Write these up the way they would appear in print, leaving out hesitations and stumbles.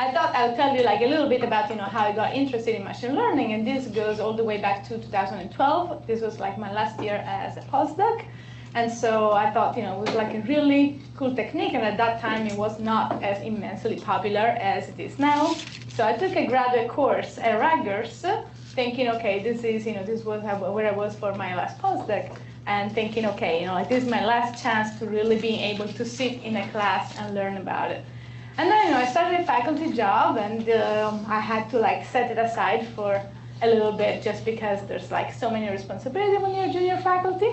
I thought I would tell you like a little bit about how I got interested in machine learning, and this goes all the way back to 2012. This was like my last year as a postdoc, and so I thought it was like a really cool technique, and at that time it was not as immensely popular as it is now. So I took a graduate course at Rutgers, thinking, okay, this was where I was for my last postdoc, and thinking, okay, like this is my last chance to really being able to sit in a class and learn about it. And then I started a faculty job, and I had to like set it aside for a little bit just because there's like so many responsibilities when you're junior faculty.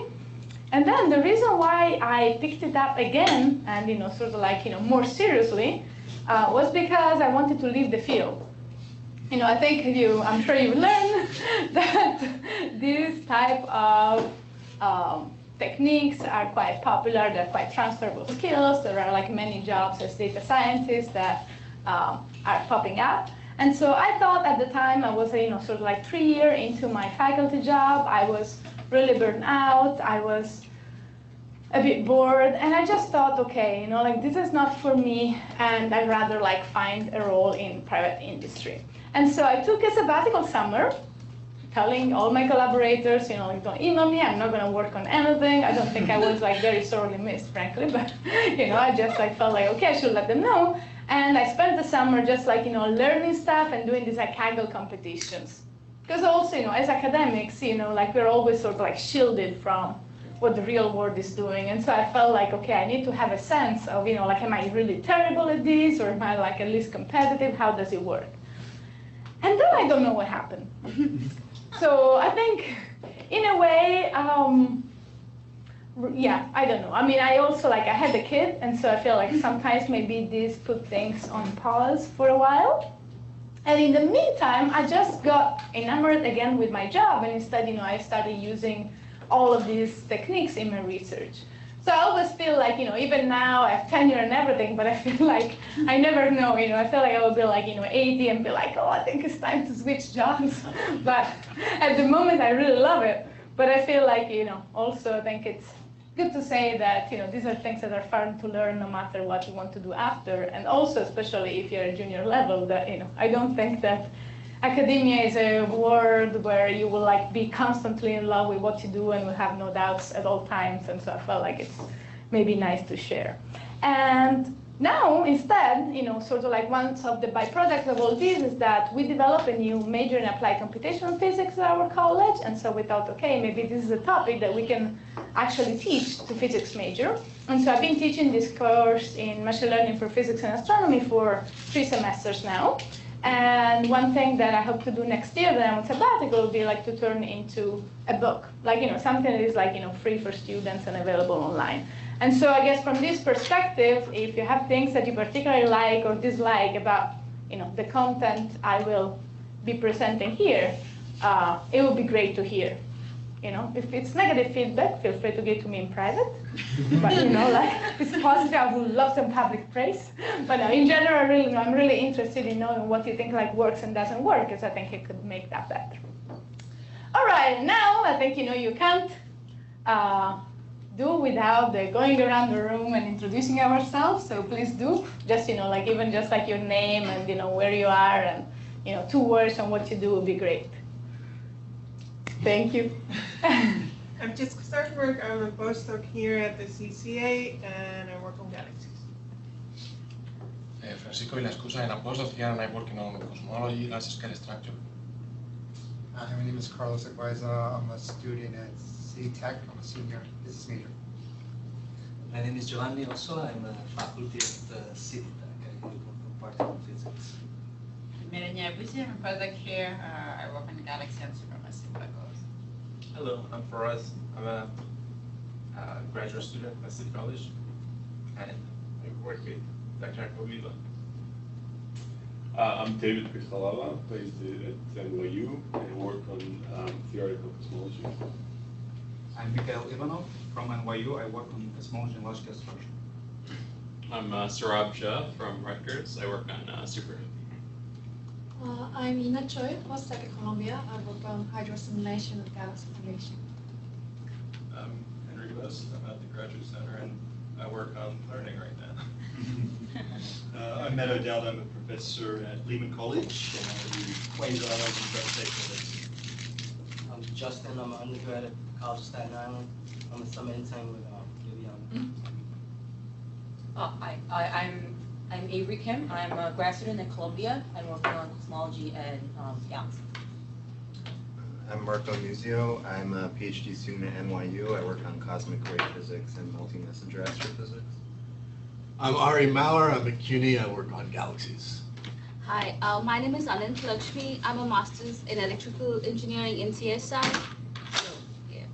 And then the reason why I picked it up again and sort of like more seriously was because I wanted to leave the field. I think I'm sure you've learned that this type of techniques are quite popular. They're quite transferable skills. There are like many jobs as data scientists that are popping up. And so I thought at the time I was sort of like 3 years into my faculty job. I was really burned out. I was a bit bored, and I just thought, okay, like this is not for me, and I'd rather like find a role in private industry. And so I took a sabbatical summer, telling all my collaborators, like don't email me, I'm not going to work on anything. I don't think I was like very sorely missed, frankly, but I just like felt like, okay, I should let them know. And I spent the summer just like learning stuff and doing these like Kaggle competitions. Because also, as academics, like we're always sort of like shielded from what the real world is doing. And so I felt like, okay, I need to have a sense of, like, am I really terrible at this, or am I like at least competitive? How does it work? And then I don't know what happened. So I think, in a way, yeah, I don't know. I mean, I also I had a kid, and so I feel like sometimes maybe this put things on pause for a while. And in the meantime, I just got enamored again with my job, and instead, I started using all of these techniques in my research. So I always feel like, even now I have tenure and everything, but I feel like I never know, I feel like I will be like, 80 and be like, oh, I think it's time to switch jobs. But at the moment, I really love it. But I feel like, also I think it's good to say that, these are things that are fun to learn no matter what you want to do after. And also, especially if you're a junior level, that, I don't think that academia is a world where you will be constantly in love with what you do and will have no doubts at all times. And so I felt like it's maybe nice to share. And now, instead, sort of one of the byproducts of all this is that we developed a new major in applied computational physics at our college. And so we thought, okay, maybe this is a topic that we can actually teach to physics major. And so I've been teaching this course in machine learning for physics and astronomy for 3 semesters now. And one thing that I hope to do next year that I'm on sabbatical will be to turn into a book, something that is free for students and available online. And so I guess from this perspective, if you have things that you particularly like or dislike about the content I will be presenting here, it would be great to hear. If it's negative feedback, feel free to give to me in private. But if it's positive, I would love some public praise. But in general, really, I'm really interested in knowing what you think works and doesn't work, because I think it could make that better. All right, now I think you can't do without the going around the room and introducing ourselves. So please do just even just your name and where you are and 2 words on what you do would be great. Thank you. I'm just starting work. I'm a postdoc here at the CCA, and I work on galaxies. Francisco Villascusa, and I'm a postdoc here, and I work on cosmology, large scale structure. Hi, my name is Carlos Aguaiza. I'm a student at City Tech. I'm a senior business major. My name is Giovanni also. I'm a faculty at City Tech. I work on particle physics. Mireia Buzi, I'm a postdoc here. I work on galaxy and supermassive black holes. Hello, I'm Faraz. I'm a graduate student at City College, and I work with Dr. Aguila. I'm David Cristalava, based at NYU, and work on theoretical cosmology. I'm Mikhail Ivanov from NYU. I work on cosmology and logical structure. I'm Sarab Shah from Rutgers. I work on super. I'm Ina Choi, postdoc at Columbia. I work on hydro simulation and galaxy formation. I'm Henry West. I'm at the Graduate Center, and I work on learning right now. I'm Matt O'Dowd. I'm a professor at Lehman College, and I do quasars and gravitational physics. I'm Justin. I'm an undergrad at the College of Staten Island. I'm a summer intern with Vivian. I'm Avery Kim. I'm a grad student at Columbia. I'm working on cosmology and galaxies. I'm Marco Muzio. I'm a PhD student at NYU. I work on cosmic ray physics and multi-messenger astrophysics. I'm Ari Maurer. I'm at CUNY. I work on galaxies. Hi, my name is Anant Lakshmi. I'm a master's in electrical engineering in CSI. So, yeah.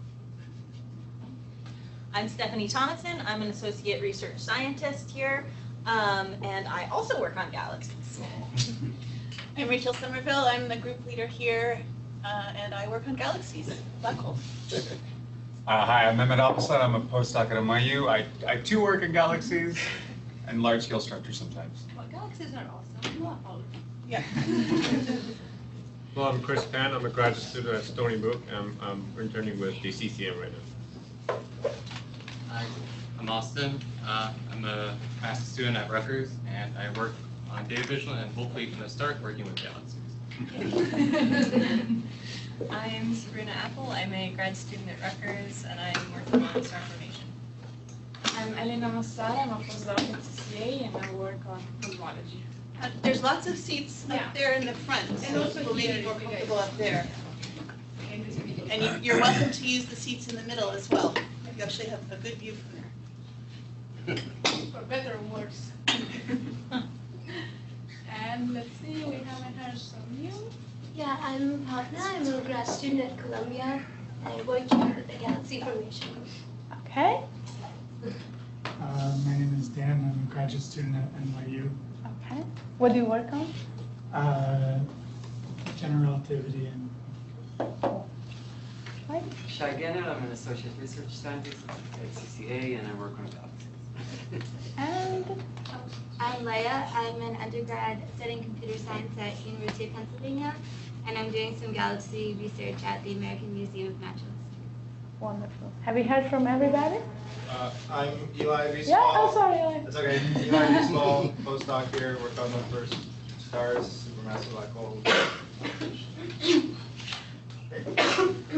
I'm Stephanie Thomason. I'm an associate research scientist here, and I also work on galaxies. I'm Rachel Somerville. I'm the group leader here, and I work on galaxies, black holes. Hi, I'm Mehmet Alpaslan. I'm a postdoc at NYU. I too work in galaxies and large-scale structures sometimes. Well, galaxies are awesome. You want all of them. Yeah. Well, I'm Chris Pan. I'm a graduate student at Stony Brook. I'm interning with the CCM right now. Hi, I'm Austin. I'm a master's student at Rutgers, and I work on data vision and hopefully going to start working with galaxies. I'm Sabrina Apple. I'm a grad student at Rutgers, and I'm working on star formation. I'm Elena Massara. I'm a postdoc at CCA, and I work on cosmology. There's lots of seats up there in the front, And so also people may here, be more if you comfortable guys- up there. And you're welcome to use the seats in the middle as well. You actually have a good view from there. For better or worse. And let's see, we haven't heard from you. Yeah, I'm Bhavna. I'm a grad student at Columbia. I work here at the Galaxy Formation. Okay. My name is Dan. I'm a graduate student at NYU. Okay. What do you work on? General relativity and Shai Genner, I'm an associate research scientist at CCA, and I work on galaxies. And I'm Leia. I'm an undergrad studying computer science at University of Pennsylvania, and I'm doing some galaxy research at the American Museum of Natural History. Wonderful. Have you heard from everybody? I'm Eli V. Yeah, oh, sorry, Eli. That's okay. Eli V. Small, postdoc here, work on the first stars, supermassive black holes.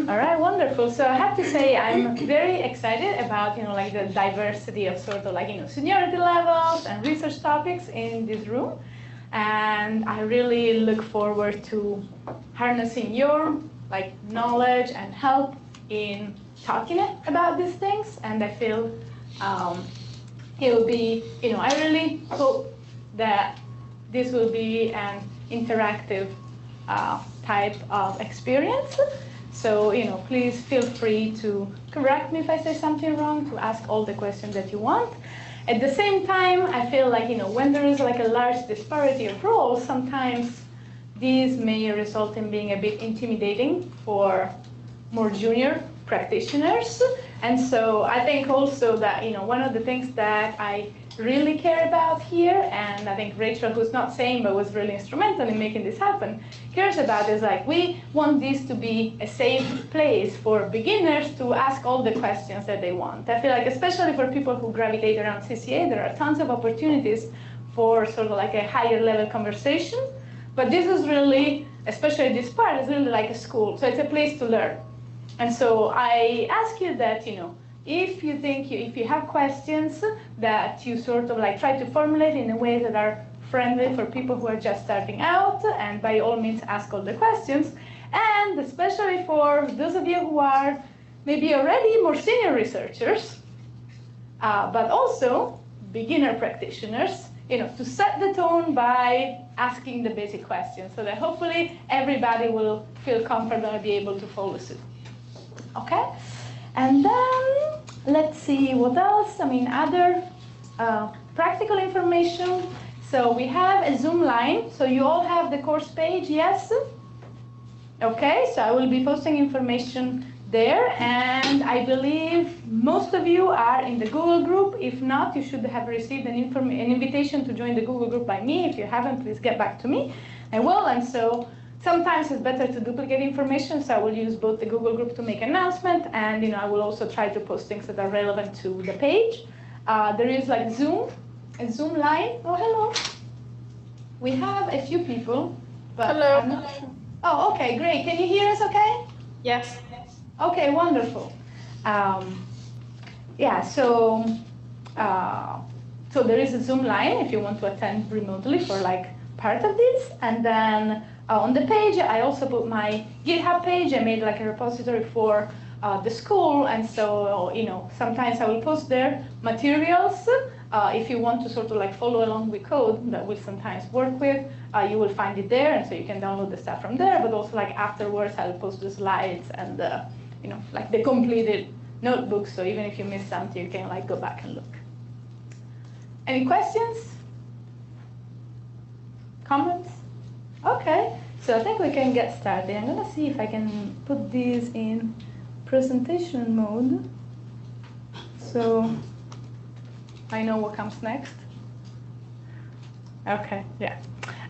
All right, wonderful. So I have to say I'm very excited about, like the diversity of sort of like, seniority levels and research topics in this room. And I really look forward to harnessing your like knowledge and help in talking about these things. And I feel it will be, I really hope that this will be an interactive type of experience. So, please feel free to correct me if I say something wrong, to ask all the questions that you want. At the same time, I feel like, when there is like a large disparity of roles, sometimes these may result in being a bit intimidating for more junior practitioners. And so I think also that, one of the things that I really care about here, and I think Rachel, who's not saying but was really instrumental in making this happen, cares about is like we want this to be a safe place for beginners to ask all the questions that they want. I feel like especially for people who gravitate around CCA, there are tons of opportunities for sort of like a higher level conversation, but this is really, especially this part, is really like a school, so it's a place to learn. And so I ask you that, if you think, if you have questions that you sort of like try to formulate in a way that are friendly for people who are just starting out, and by all means ask all the questions. And especially for those of you who are maybe already more senior researchers, but also beginner practitioners, to set the tone by asking the basic questions so that hopefully everybody will feel comfortable and be able to follow suit. Okay? And then let's see what else. Other practical information. So we have a Zoom line. So you all have the course page, yes? Okay, so I will be posting information there. And I believe most of you are in the Google group. If not, you should have received an invitation to join the Google group by me. If you haven't, please get back to me. I will. And so sometimes it's better to duplicate information, so I will use both the Google group to make an announcement, and I will also try to post things that are relevant to the page. There is like Zoom a Zoom line. Oh, hello. We have a few people, but Hello. I'm not sure. Oh, okay, great. Can you hear us okay? Yes. Okay, wonderful. Yeah, so so there is a Zoom line if you want to attend remotely for like part of this. And then on the page, I also put my GitHub page. I made like a repository for the school. And so, you know, sometimes I will post there materials. If you want to sort of like follow along with code that we sometimes work with, you will find it there. And so you can download the stuff from there. But also like afterwards, I'll post the slides and, you know, like the completed notebook. So even if you miss something, you can like go back and look. Any questions? Comments? Okay, so I think we can get started. I'm gonna see if I can put these in presentation mode. So I know what comes next. Okay, yeah.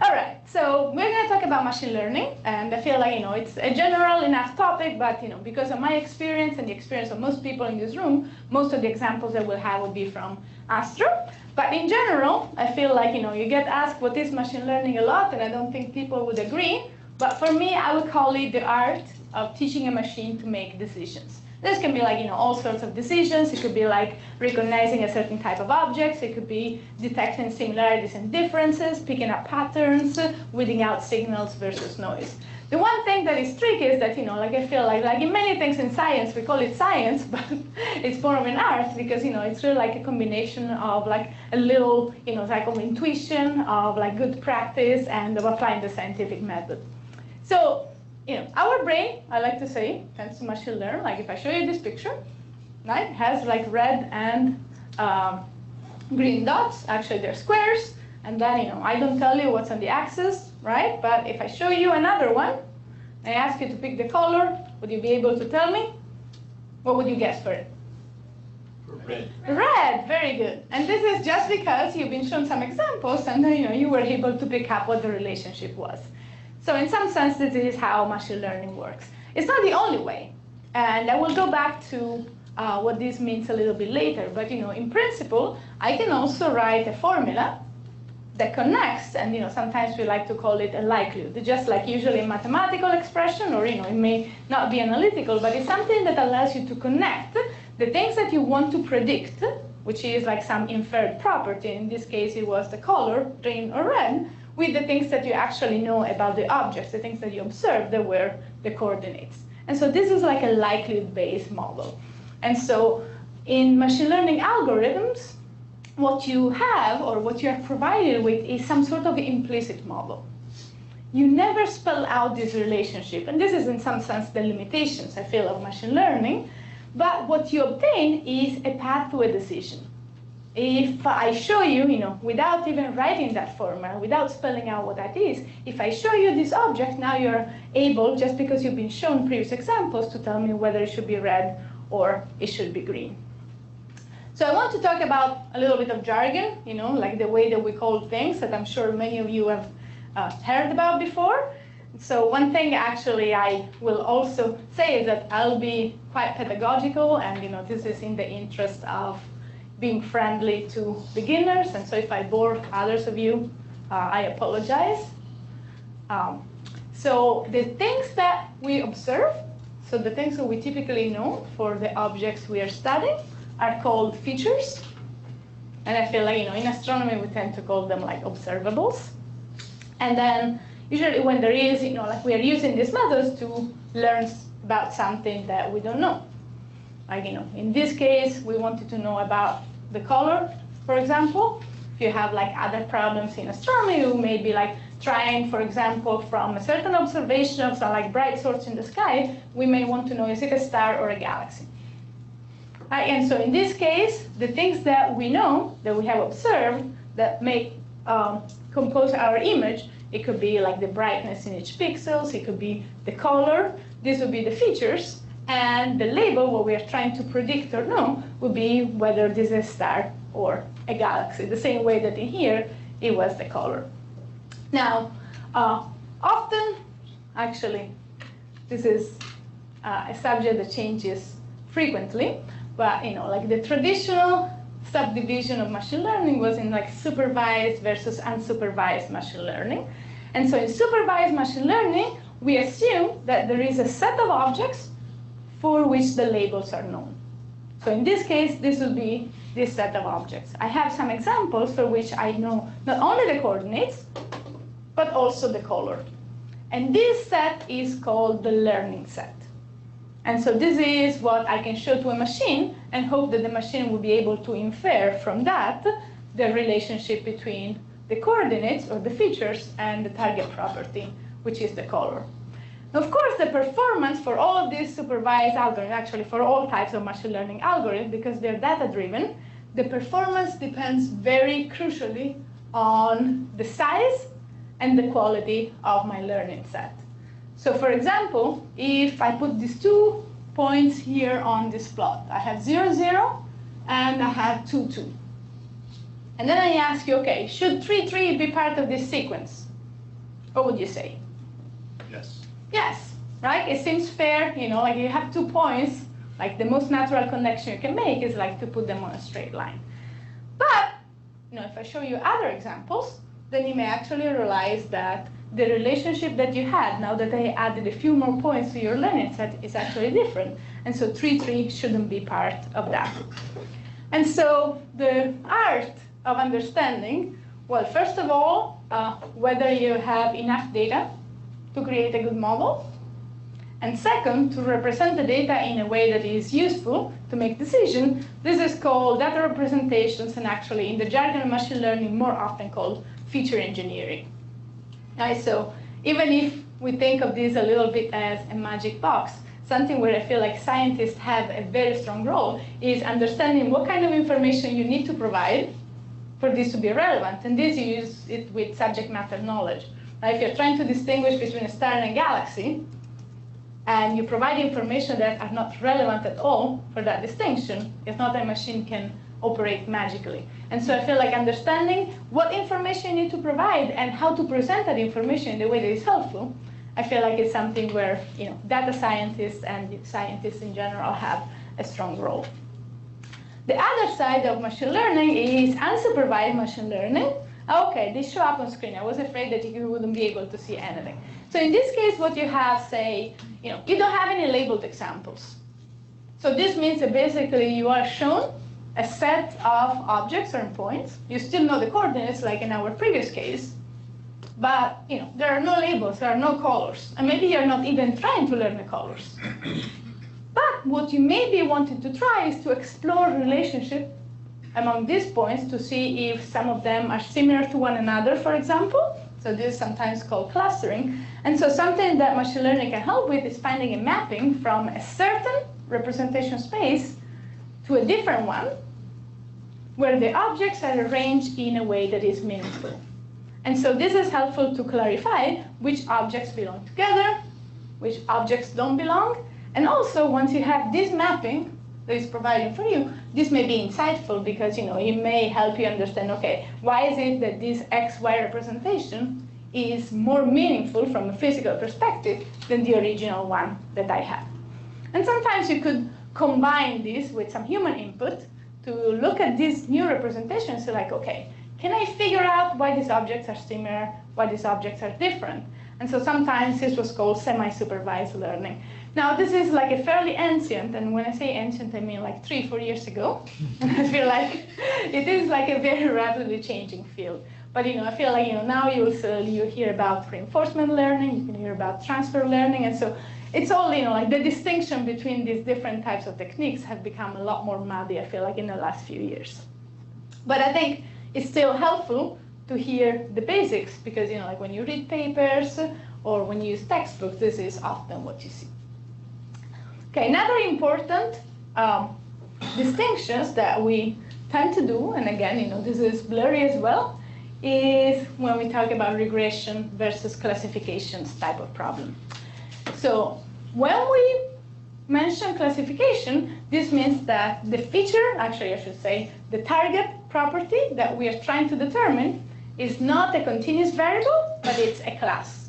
All right, so we're gonna talk about machine learning, and I feel like, you know, it's a general enough topic, but, you know, because of my experience and the experience of most people in this room, most of the examples that we'll have will be from Astro. But in general, I feel like, you know, you get asked what is machine learning a lot, and I don't think people would agree. But for me, I would call it the art of teaching a machine to make decisions. This can be like, you know, all sorts of decisions. It could be like recognizing a certain type of objects. It could be detecting similarities and differences, picking up patterns, weeding out signals versus noise. The one thing that is tricky is that, you know, like I feel like in many things in science, we call it science, but it's more of an art because, you know, it's really like a combination of like a little, you know, type of intuition, of like good practice, and of applying the scientific method. So, you know, our brain, I like to say, tends to machine learn. Like if I show you this picture, right, has like red and green dots. Actually, they're squares. And then, you know, I don't tell you what's on the axis, right? But if I show you another one, I ask you to pick the color, would you be able to tell me? What would you guess for it? Red. Red, very good. And this is just because you've been shown some examples and then, you know, you were able to pick up what the relationship was. So in some sense, this is how machine learning works. It's not the only way. And I will go back to what this means a little bit later. But, you know, in principle, I can also write a formula that connects, and, you know, sometimes we like to call it a likelihood. Just like usually a mathematical expression, or, you know, it may not be analytical, but it's something that allows you to connect the things that you want to predict, which is like some inferred property. In this case, it was the color, green or red, with the things that you actually know about the objects, the things that you observed that were the coordinates. And so this is like a likelihood-based model. And so in machine learning algorithms, what you have, or what you are provided with, is some sort of implicit model. You never spell out this relationship, and this is in some sense the limitations, I feel, of machine learning, but what you obtain is a path to a decision. If I show you, you know, without even writing that formula, without spelling out what that is, if I show you this object, now you're able, just because you've been shown previous examples, to tell me whether it should be red or it should be green. So I want to talk about a little bit of jargon, you know, like the way that we call things that I'm sure many of you have heard about before. So one thing actually I will also say is that I'll be quite pedagogical, and, you know, this is in the interest of being friendly to beginners. And so if I bore others of you, I apologize. So the things that we observe, so the things that we typically know for the objects we are studying, are called features. And I feel like, you know, in astronomy, we tend to call them like observables. And then usually when there is, you know, like we are using these methods to learn about something that we don't know. Like, you know, in this case, we wanted to know about the color, for example. If you have like other problems in astronomy, you may be like trying, for example, from a certain observation of some like bright source in the sky, we may want to know, is it a star or a galaxy? And so in this case, the things that we know, that we have observed, that may compose our image, it could be like the brightness in each pixels, it could be the color, these would be the features, and the label, what we are trying to predict or know, would be whether this is a star or a galaxy, the same way that in here, it was the color. Now, often, actually, this is a subject that changes frequently, but, you know, like the traditional subdivision of machine learning was in like supervised versus unsupervised machine learning. And so in supervised machine learning, we assume that there is a set of objects for which the labels are known. So in this case, this would be this set of objects. I have some examples for which I know not only the coordinates, but also the color. And this set is called the learning set. And so this is what I can show to a machine and hope that the machine will be able to infer from that the relationship between the coordinates or the features and the target property, which is the color. Now, of course, the performance for all of these supervised algorithms, actually for all types of machine learning algorithms, because they're data-driven, the performance depends very crucially on the size and the quality of my learning set. So for example, if I put these 2 points here on this plot, I have 0, 0, and I have 2, 2. And then I ask you, okay, should 3, 3 be part of this sequence? What would you say? Yes. Yes, right? It seems fair, you know, like you have 2 points, like the most natural connection you can make is like to put them on a straight line. But, you know, if I show you other examples, then you may actually realize that the relationship that you had, now that I added a few more points to your learning set, is actually different. And so 3, 3 shouldn't be part of that. And so the art of understanding, well, first of all, whether you have enough data to create a good model, and second, to represent the data in a way that is useful to make decisions. This is called data representations, and actually in the jargon of machine learning, more often called feature engineering. Right, so even if we think of this a little bit as a magic box, something where I feel like scientists have a very strong role is understanding what kind of information you need to provide for this to be relevant. And this, you use it with subject matter knowledge. Right? If you're trying to distinguish between a star and a galaxy, and you provide information that are not relevant at all for that distinction, it's not that a machine can operate magically. And so I feel like understanding what information you need to provide and how to present that information in the way that is helpful, I feel like it's something where, you know, data scientists and scientists in general have a strong role. The other side of machine learning is unsupervised machine learning. Okay, they show up on screen. I was afraid that you wouldn't be able to see anything. So in this case, what you have, say, you know, you don't have any labeled examples. So this means that basically you are shown a set of objects or points. You still know the coordinates, like in our previous case, but you know there are no labels, there are no colors, and maybe you're not even trying to learn the colors. But what you maybe wanted to try is to explore relationship among these points to see if some of them are similar to one another, for example. So this is sometimes called clustering. And so something that machine learning can help with is finding a mapping from a certain representation space to a different one, where the objects are arranged in a way that is meaningful. And so this is helpful to clarify which objects belong together, which objects don't belong. And also, once you have this mapping that is provided for you, this may be insightful because, you know, it may help you understand, okay, why is it that this XY representation is more meaningful from a physical perspective than the original one that I have. And sometimes you could combine this with some human input to look at these new representations, so like, okay, can I figure out why these objects are similar, why these objects are different? And so sometimes this was called semi-supervised learning. Now this is like a fairly ancient, and when I say ancient, I mean like 3-4 years ago. And I feel like it is like a very rapidly changing field. But you know, I feel like, you know, now you hear about reinforcement learning, you can hear about transfer learning, and so it's all, you know, like the distinction between these different types of techniques have become a lot more muddy, I feel like, in the last few years. But I think it's still helpful to hear the basics because, you know, like when you read papers or when you use textbooks, this is often what you see. Okay, another important distinctions that we tend to do, and again, you know, this is blurry as well, is when we talk about regression versus classifications type of problem. So when we mention classification, this means that the feature, actually I should say, the target property that we are trying to determine is not a continuous variable, but it's a class.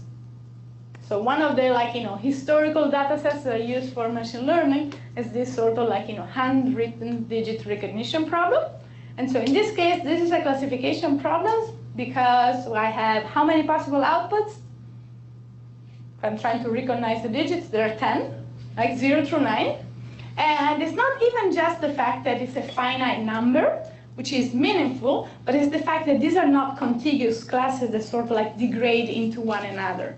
So one of the, like, you know, historical data sets that I use for machine learning is this sort of like, you know, handwritten digit recognition problem. And so in this case, this is a classification problem because I have how many possible outputs? If I'm trying to recognize the digits, there are 10, like 0 through 9. And it's not even just the fact that it's a finite number, which is meaningful, but it's the fact that these are not contiguous classes that sort of like degrade into one another.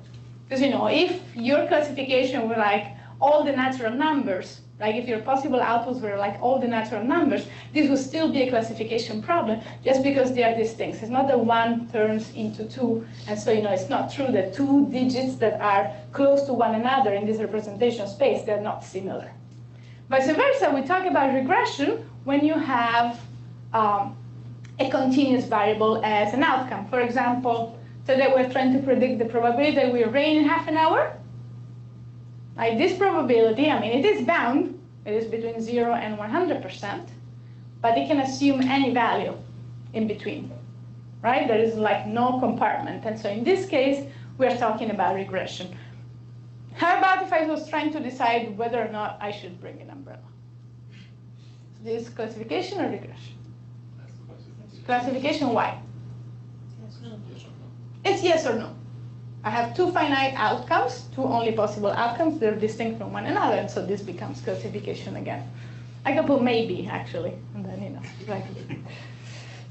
Because, you know, if your classification were like all the natural numbers, like if your possible outputs were like all the natural numbers, this would still be a classification problem just because they are distinct. It's not that one turns into two, and so, you know, it's not true that two digits that are close to one another in this representation space, they're not similar. Vice versa, we talk about regression when you have a continuous variable as an outcome. For example, today we're trying to predict the probability that will rain in half an hour. Like this probability, I mean, it is bound. It is between 0 and 100%, but it can assume any value in between, right? There is like no compartment. And so in this case, we're talking about regression. How about if I was trying to decide whether or not I should bring an umbrella? Is this classification or regression? Classification, why? It's yes or no. I have two finite outcomes, two only possible outcomes. They're distinct from one another, and so this becomes classification again. I can put maybe, actually, and then, you know, like.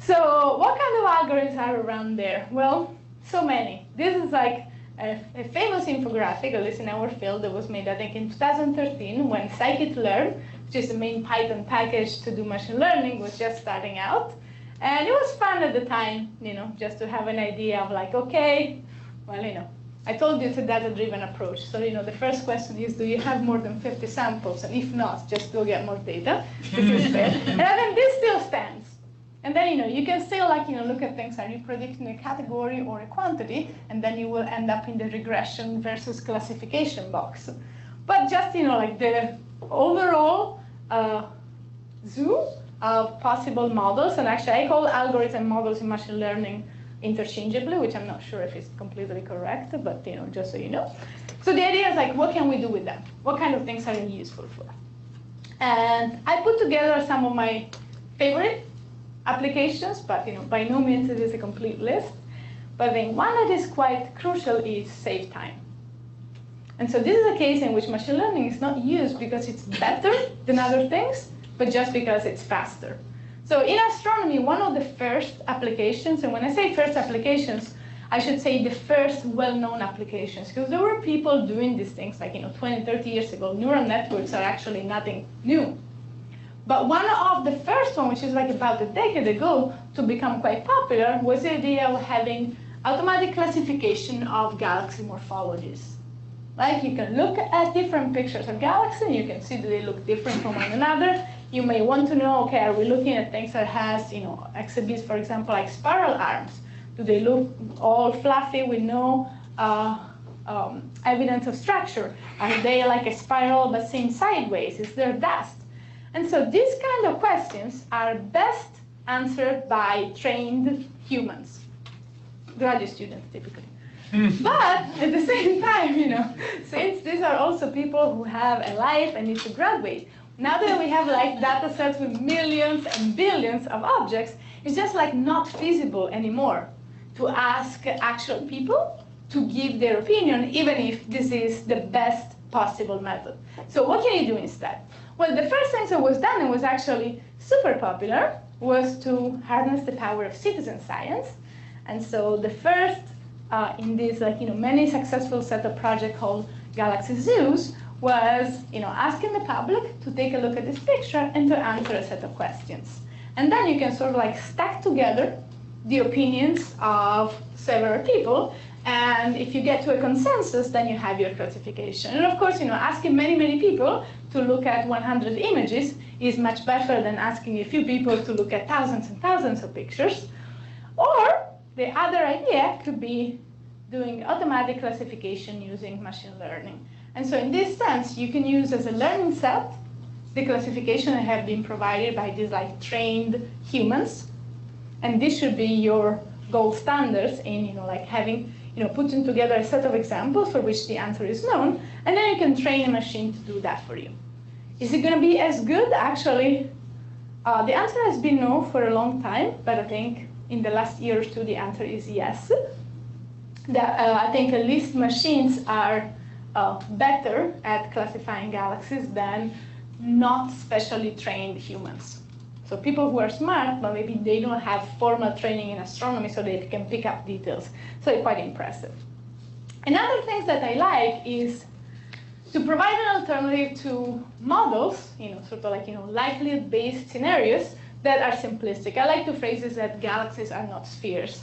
So what kind of algorithms are around there? Well, so many. This is like a famous infographic, at least in our field, that was made, I think, in 2013 when scikit-learn, which is the main Python package to do machine learning, was just starting out. And it was fun at the time, you know, just to have an idea of like, okay, well, you know, I told you it's a data-driven approach. So, you know, the first question is, do you have more than 50 samples? And if not, just go get more data. This is fair. And I think this still stands. And then, you know, you can still, like, you know, look at things. Are you predicting a category or a quantity? And then you will end up in the regression versus classification box. But just, you know, like the overall zoo of possible models, and actually I call algorithm models in machine learning interchangeably, which I'm not sure if it's completely correct, but, you know, just so you know. So the idea is like, what can we do with them? What kind of things are they useful for? And I put together some of my favorite applications, but, you know, by no means it is a complete list. But I think one that is quite crucial is save time. And so this is a case in which machine learning is not used because it's better than other things, but just because it's faster. So in astronomy, one of the first applications, and when I say first applications, I should say the first well-known applications, because there were people doing these things like, you know, 20, 30 years ago. Neural networks are actually nothing new. But one of the first one, which is like about a decade ago, to become quite popular, was the idea of having automatic classification of galaxy morphologies. Like, you can look at different pictures of galaxies, and you can see that they look different from one another. You may want to know, okay, are we looking at things that has, you know, exhibits, for example, like spiral arms? Do they look all fluffy with no evidence of structure? Are they like a spiral but seen sideways? Is there dust? And so these kind of questions are best answered by trained humans, graduate students typically. But at the same time, you know, since these are also people who have a life and need to graduate, now that we have like data sets with millions and billions of objects, it's just like not feasible anymore to ask actual people to give their opinion, even if this is the best possible method. So what can you do instead? Well, the first thing that was done, and was actually super popular, was to harness the power of citizen science. And so the first in this, like, you know, many successful set of projects called Galaxy Zoos was, you know, asking the public to take a look at this picture and to answer a set of questions. And then you can sort of like stack together the opinions of several people. And if you get to a consensus, then you have your classification. And of course, you know, asking many, many people to look at 100 images is much better than asking a few people to look at thousands and thousands of pictures. Or the other idea could be doing automatic classification using machine learning. And so in this sense, you can use as a learning set the classification that have been provided by these like trained humans. And this should be your gold standards in, you know, like having, you know, putting together a set of examples for which the answer is known, and then you can train a machine to do that for you. Is it going to be as good? Actually, The answer has been no for a long time, but I think in the last year or two the answer is yes. I think at least machines are better at classifying galaxies than not specially trained humans. So people who are smart, but maybe they don't have formal training in astronomy so they can pick up details. So it's quite impressive. Another thing that I like is to provide an alternative to models, sort of like, likelihood-based scenarios that are simplistic. I like to phrase it that galaxies are not spheres.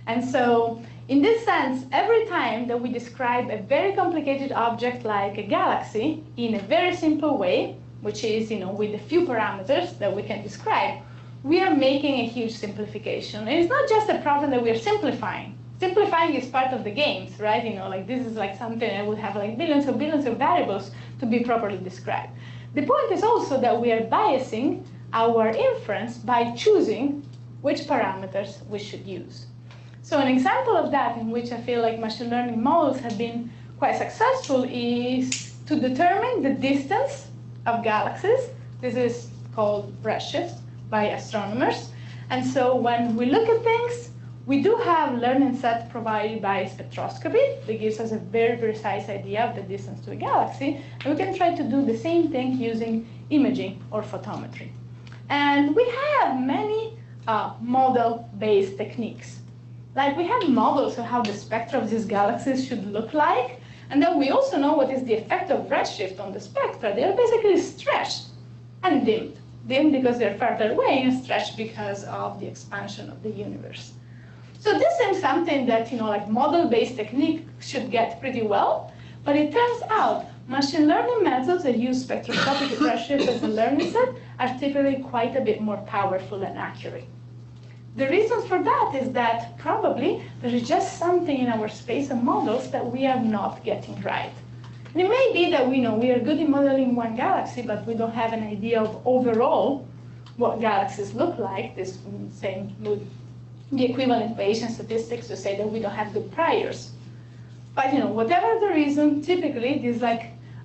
And so in this sense, every time that we describe a very complicated object like a galaxy in a very simple way, which is, with a few parameters that we can describe, we are making a huge simplification. And it's not just a problem that we are simplifying. Simplifying is part of the games, right? This is like something that would have like billions of variables to be properly described. The point is also that we are biasing our inference by choosing which parameters we should use. So an example of that in which I feel like machine learning models have been quite successful is to determine the distance of galaxies. This is called redshift by astronomers. And so when we look at things, we do have learning set provided by spectroscopy that gives us a very precise idea of the distance to a galaxy. And we can try to do the same thing using imaging or photometry. And we have many model-based techniques. Like we have models of how the spectra of these galaxies should look like. And then we also know what is the effect of redshift on the spectra. They are basically stretched and dimmed. Dimmed because they're further away and stretched because of the expansion of the universe. So this is something that, like model-based technique should get pretty well. But it turns out machine learning methods that use spectroscopic redshift as a learning set are typically quite a bit more powerful and accurate. The reason for that is that probably there is just something in our space of models that we are not getting right. And it may be that we know we are good in modeling one galaxy, but we don't have an idea of overall what galaxies look like. This same would the equivalent Bayesian statistics to say that we don't have good priors. But whatever the reason, typically these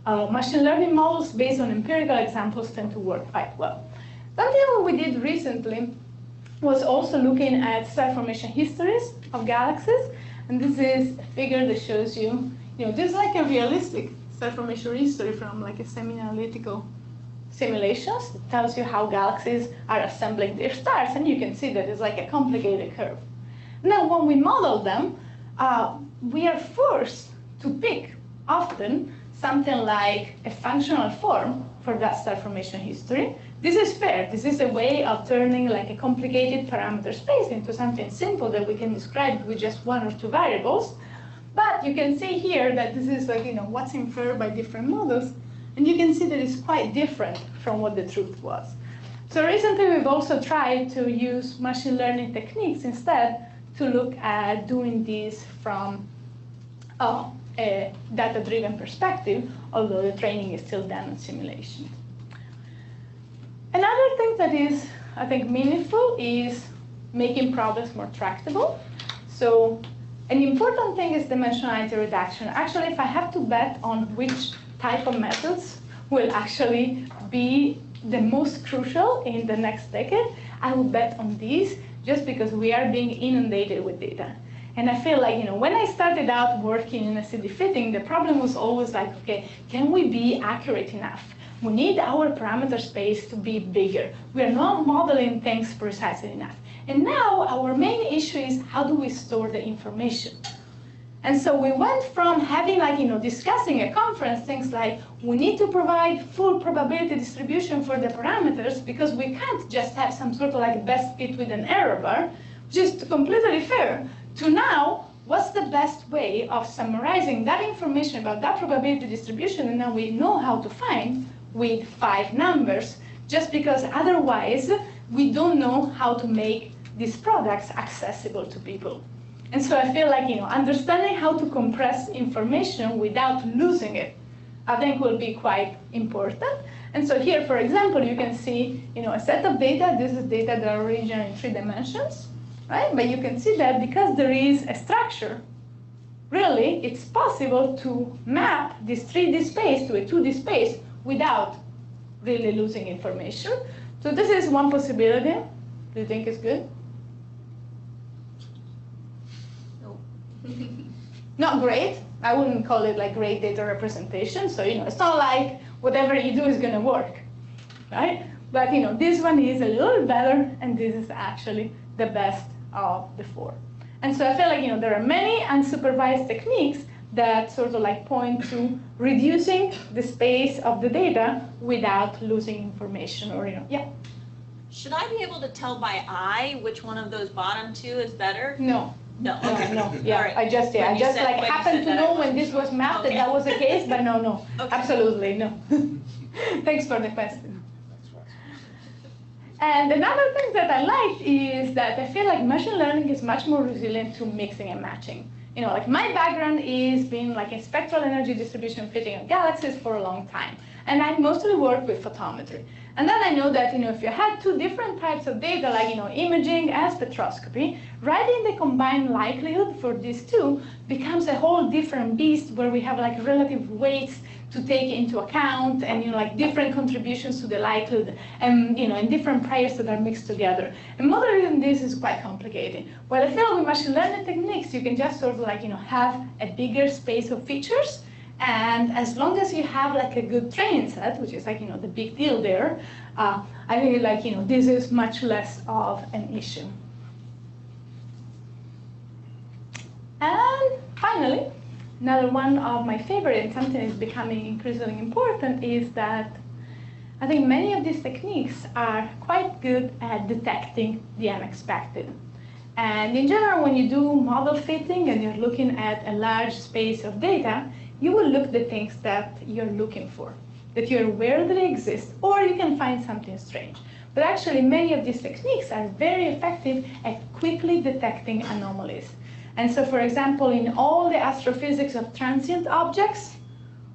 machine learning models based on empirical examples tend to work quite well. Something that we did recently was also looking at star formation histories of galaxies. And this is a figure that shows you, this is like a realistic star formation history from like a semi-analytical simulations. It tells you how galaxies are assembling their stars, and you can see that it's like a complicated curve. Now, when we model them, we are forced to pick often something like a functional form for that star formation history. This is fair. This is a way of turning like a complicated parameter space into something simple that we can describe with just one or two variables. But you can see here that this is like, what's inferred by different models. And you can see that it's quite different from what the truth was. So recently we've also tried to use machine learning techniques instead to look at doing this from a data-driven perspective, although the training is still done on simulation. Another thing that is, I think, meaningful is making problems more tractable. So an important thing is dimensionality reduction. Actually, if I have to bet on which type of methods will actually be the most crucial in the next decade, I will bet on these just because we are being inundated with data. And I feel like, when I started out working in a CD fitting, the problem was always like, okay, can we be accurate enough? We need our parameter space to be bigger. We are not modeling things precisely enough. And now our main issue is how do we store the information? And so we went from having discussing at conference things like we need to provide full probability distribution for the parameters because we can't just have some sort of best fit with an error bar, just completely fair, to now what's the best way of summarizing that information about that probability distribution, and now we know how to find with 5 numbers, just because otherwise we don't know how to make these products accessible to people. And so I feel like, understanding how to compress information without losing it, I think will be quite important. And so here, for example, you can see, a set of data. This is data that are originally in 3 dimensions, right? But you can see that because there is a structure, really, it's possible to map this 3D space to a 2D space without really losing information. So this is one possibility. Do you think it's good? No. Not great. I wouldn't call it like great data representation. So, it's not like whatever you do is going to work, right? But, this one is a little better, and this is actually the best of the four. And so I feel like, there are many unsupervised techniques that sort of like point to reducing the space of the data without losing information or, yeah. Should I be able to tell by eye which one of those bottom two is better? No. No, okay. No, yeah, All right. I just When you said- like when you happened said to that, know I when this was mapped that that was the case, but no, Okay. absolutely no. Thanks for the question. And another thing that I like is that I feel like machine learning is much more resilient to mixing and matching. Like my background is being like in spectral energy distribution fitting of galaxies for a long time. And I mostly work with photometry. And then I know that, if you had two different types of data, like, imaging and spectroscopy, writing the combined likelihood for these two becomes a whole different beast where we have like relative weights to take into account and, like different contributions to the likelihood and, and different priors that are mixed together. And modeling this is quite complicated. While I feel with machine learning techniques, you can just sort of like, have a bigger space of features. And as long as you have like a good training set, which is like, the big deal there, I think like, this is much less of an issue. And finally, another one of my favorite, and something is becoming increasingly important, is that I think many of these techniques are quite good at detecting the unexpected. And in general, when you do model fitting and you're looking at a large space of data, you will look the things that you're looking for, that you're aware that they exist, or you can find something strange. But actually, many of these techniques are very effective at quickly detecting anomalies. And so, for example, in all the astrophysics of transient objects,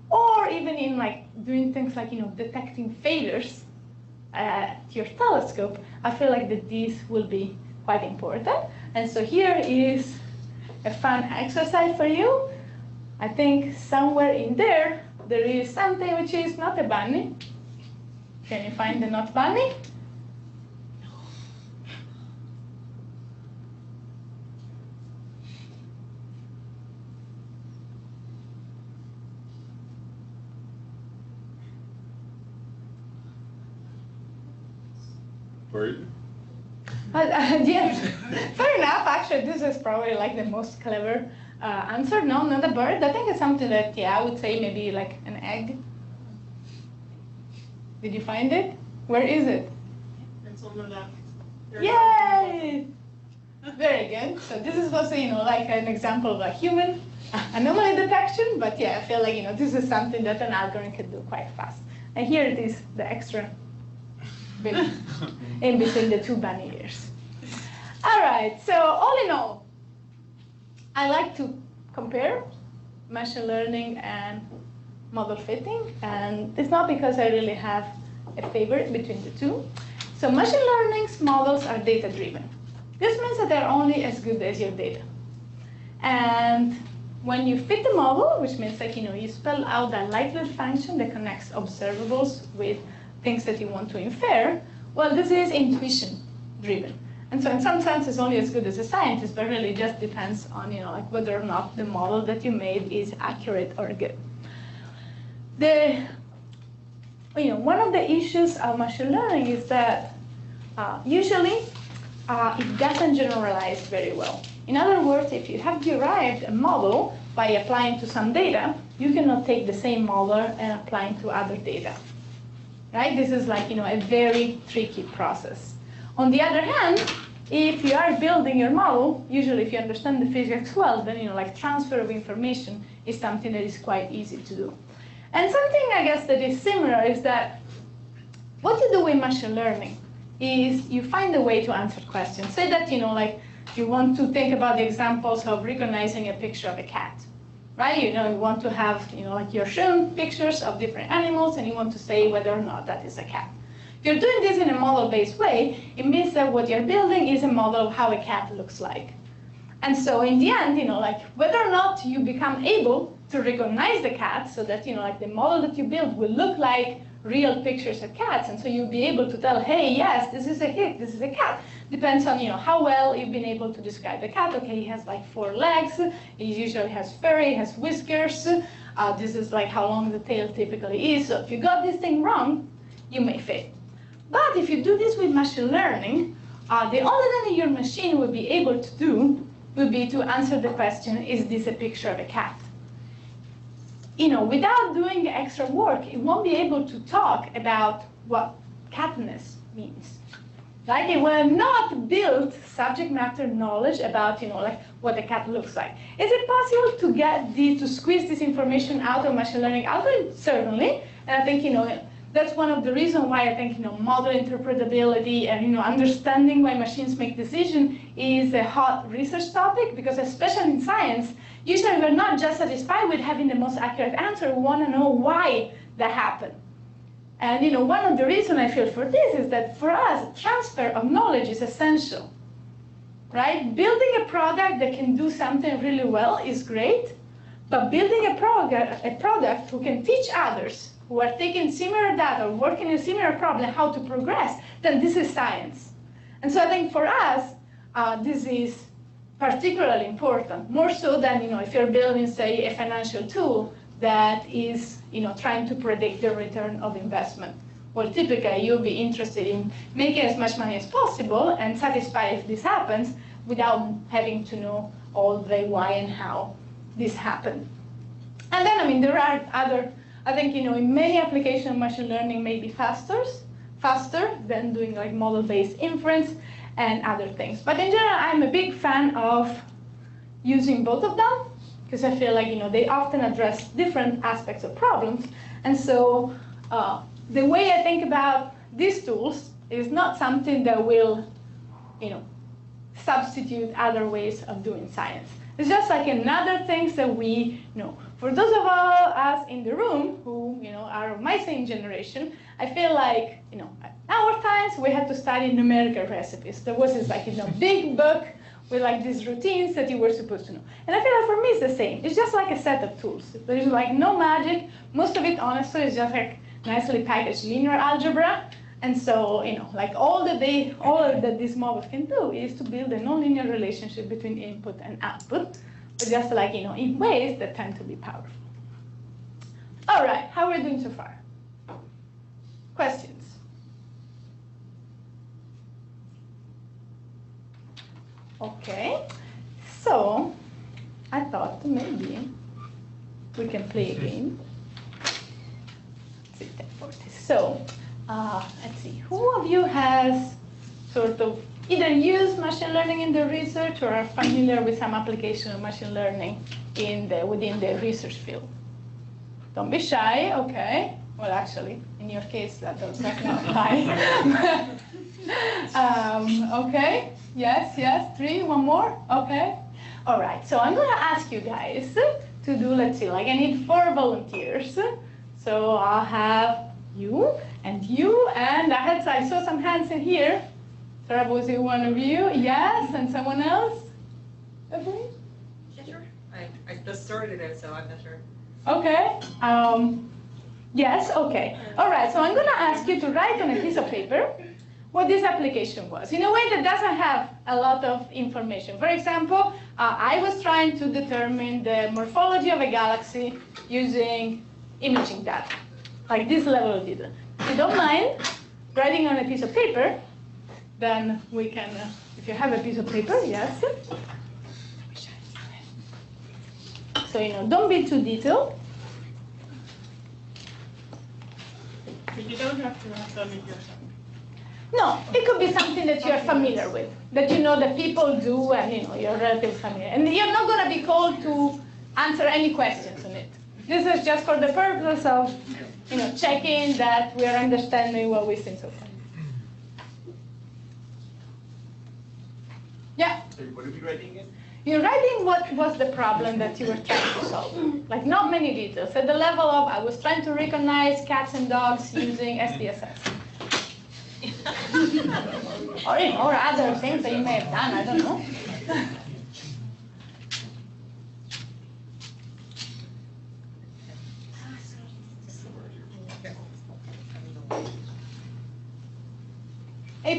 or even in like doing things like, detecting failures at your telescope, I feel like that these will be quite important. And so here is a fun exercise for you. I think somewhere in there is something which is not a bunny. Can you find the not bunny? Bird? Yeah, fair enough. Actually, this is probably like the most clever answer. No, not a bird. I think it's something that, I would say maybe like an egg. Did you find it? Where is it? It's on the left. Yay! Very good. So this is also, like an example of a human anomaly detection. But yeah, I feel like, this is something that an algorithm can do quite fast. And here it is, the extra bit in between the two bunny ears. All right, so all in all, I like to compare machine learning and model fitting, and it's not because I really have a favorite between the two. So machine learning's models are data-driven. This means that they're only as good as your data. And when you fit the model, which means like, you spell out that likelihood function that connects observables with things that you want to infer, well, this is intuition-driven. And so in some sense, it's only as good as a scientist, but really just depends on, like whether or not the model that you made is accurate or good. One of the issues of machine learning is that usually it doesn't generalize very well. In other words, if you have derived a model by applying to some data, you cannot take the same model and apply it to other data. Right? This is like, a very tricky process. On the other hand, if you are building your model, usually if you understand the physics well, then, like transfer of information is something that is quite easy to do. And something, I guess, that is similar is that what you do in machine learning is you find a way to answer questions. Say that, like you want to think about the examples of recognizing a picture of a cat. Right? You want to have, like you're shown pictures of different animals and you want to say whether or not that is a cat. If you're doing this in a model-based way, it means that what you're building is a model of how a cat looks like. And so in the end, like whether or not you become able to recognize the cat so that, like the model that you build will look like real pictures of cats, and so you'll be able to tell, hey, yes, this is a kid, this is a cat. Depends on how well you've been able to describe the cat. Okay, he has like 4 legs. He usually has fur. He has whiskers. This is like how long the tail typically is. So if you got this thing wrong, you may fail. But if you do this with machine learning, the only thing your machine will be able to do will be to answer the question, is this a picture of a cat? Without doing the extra work, it won't be able to talk about what catness means. Like it will not build subject matter knowledge about, like what a cat looks like. Is it possible to squeeze this information out of machine learning algorithms? Certainly. And I think, that's one of the reasons why I think, model interpretability and, understanding why machines make decisions is a hot research topic, because especially in science, usually we're not just satisfied with having the most accurate answer. We want to know why that happened. And one of the reasons I feel for this is that for us, transfer of knowledge is essential, right? Building a product that can do something really well is great, but building a product who can teach others who are taking similar data, working in a similar problem, how to progress, then this is science. And so I think for us, this is particularly important, more so than if you're building, say, a financial tool that is trying to predict the return of investment. Well, typically, you'll be interested in making as much money as possible and satisfied if this happens without having to know all the why and how this happened. And then, there are other, I think, in many applications, machine learning may be faster than doing like model-based inference and other things. But in general, I'm a big fan of using both of them, because I feel like they often address different aspects of problems. And so the way I think about these tools is not something that will substitute other ways of doing science. It's just like another things that we know. For those of us in the room who are of my same generation, I feel like at our times we had to study numerical recipes. There was this like big book with like these routines that you were supposed to know. And I feel like for me it's the same. It's just like a set of tools. There's like no magic. Most of it, honestly, is just like nicely packaged linear algebra. And so, like all that these models can do is to build a nonlinear relationship between input and output, but just like, in ways that tend to be powerful. All right, how are we doing so far? Questions? Okay, so I thought maybe we can play a game. So, let's see, who of you has sort of either used machine learning in the research or are familiar with some application of machine learning within the research field? Don't be shy, okay. Well, actually, in your case, that does not apply. Okay, yes, 3, one more, okay. All right, so I'm going to ask you guys to do, let's see, like I need 4 volunteers. So I'll have you, and I saw some hands in here. Sarah, was it one of you? Yes, and someone else? Okay. Yeah, sure. I just started it, so I'm not sure. Okay. Yes, okay. All right, so I'm going to ask you to write on a piece of paper what this application was, in a way that doesn't have a lot of information. For example, I was trying to determine the morphology of a galaxy using imaging data, like this level of detail. If you don't mind writing on a piece of paper, then we can, if you have a piece of paper, yes. So, don't be too detailed. You don't have to have done it yourself. No, it could be something that you're familiar with, that that people do and you're relatively familiar. And you're not going to be called to answer any questions on it. This is just for the purpose of checking that we're understanding what we've seen so far. Yeah? What are we writing again? You're writing what was the problem that you were trying to solve. Like not many details. At the level of I was trying to recognize cats and dogs using SPSS. or other things that you may have done, I don't know.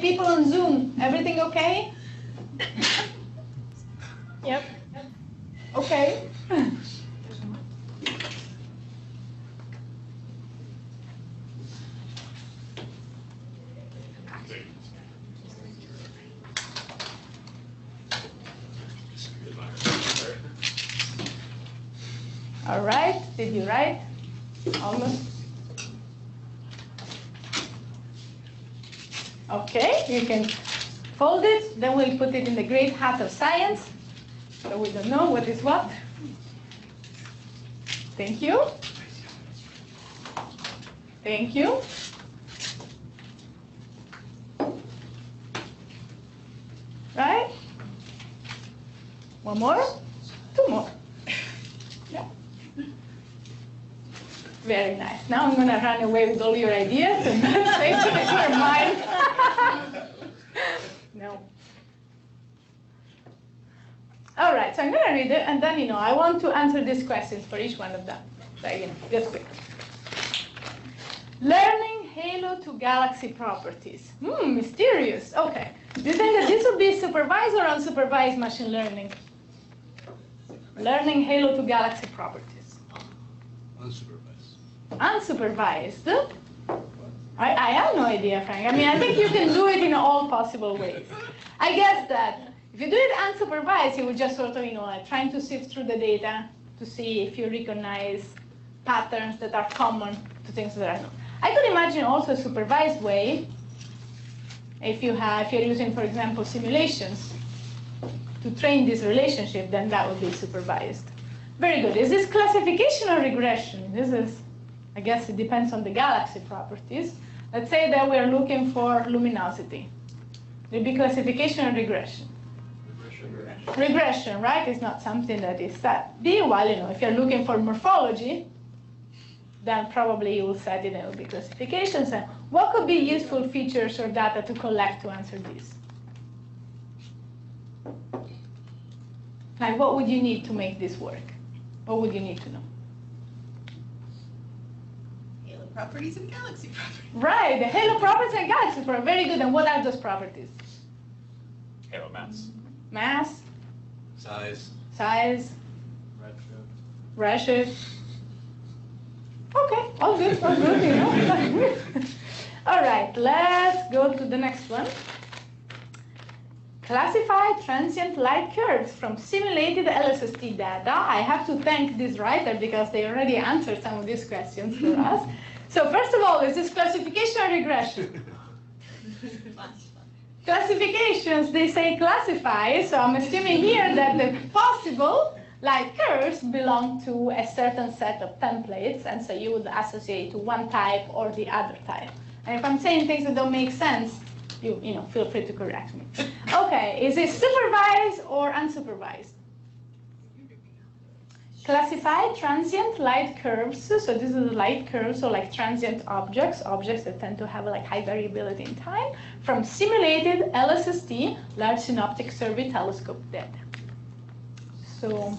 people on Zoom, everything okay? Yep. Okay. All right, did you write? Almost. Okay, you can fold it, then we'll put it in the great hat of science, so we don't know what is what. Thank you. Thank you. Right? One more, two more. Yeah. Very nice. Now I'm going to run away with all your ideas and say to your mind. No. All right, so I'm going to read it, and then, I want to answer these questions for each one of them. So, just quick. Learning halo to galaxy properties. Mysterious. Okay. Do you think that this would be supervised or unsupervised machine learning? Learning halo to galaxy properties. Unsupervised. Unsupervised? I have no idea, Frank. I mean, I think you can do it in all possible ways. I guess that if you do it unsupervised, you would just sort of, like trying to sift through the data to see if you recognize patterns that are common to things that are not. I could imagine also a supervised way if you're using, for example, simulations to train this relationship, then that would be supervised. Very good. Is this classification or regression? This is, I guess it depends on the galaxy properties. Let's say that we're looking for luminosity. Would it be classification or regression? Regression, right? It's not something that is set. While, if you're looking for morphology, then probably you will set it and it will be classifications. And what could be useful features or data to collect to answer this? Like, what would you need to make this work? What would you need to know? Halo properties and galaxy properties. Right, the halo properties and galaxy properties. Very good. And what are those properties? Halo mass. Mass. Size. Size. Redshift. Okay, all good, all good, All right, let's go to the next one. Classify transient light curves from simulated LSST data. I have to thank this writer because they already answered some of these questions for us. So first of all, is this classification or regression? Classifications, they say classify, so I'm assuming here that the possible light curves belong to a certain set of templates, and so you would associate to one type or the other type. And if I'm saying things that don't make sense, you feel free to correct me. Okay, is it supervised or unsupervised? Classify transient light curves. So this is light curves, so like transient objects that tend to have like high variability in time, from simulated LSST, Large Synoptic Survey Telescope data. So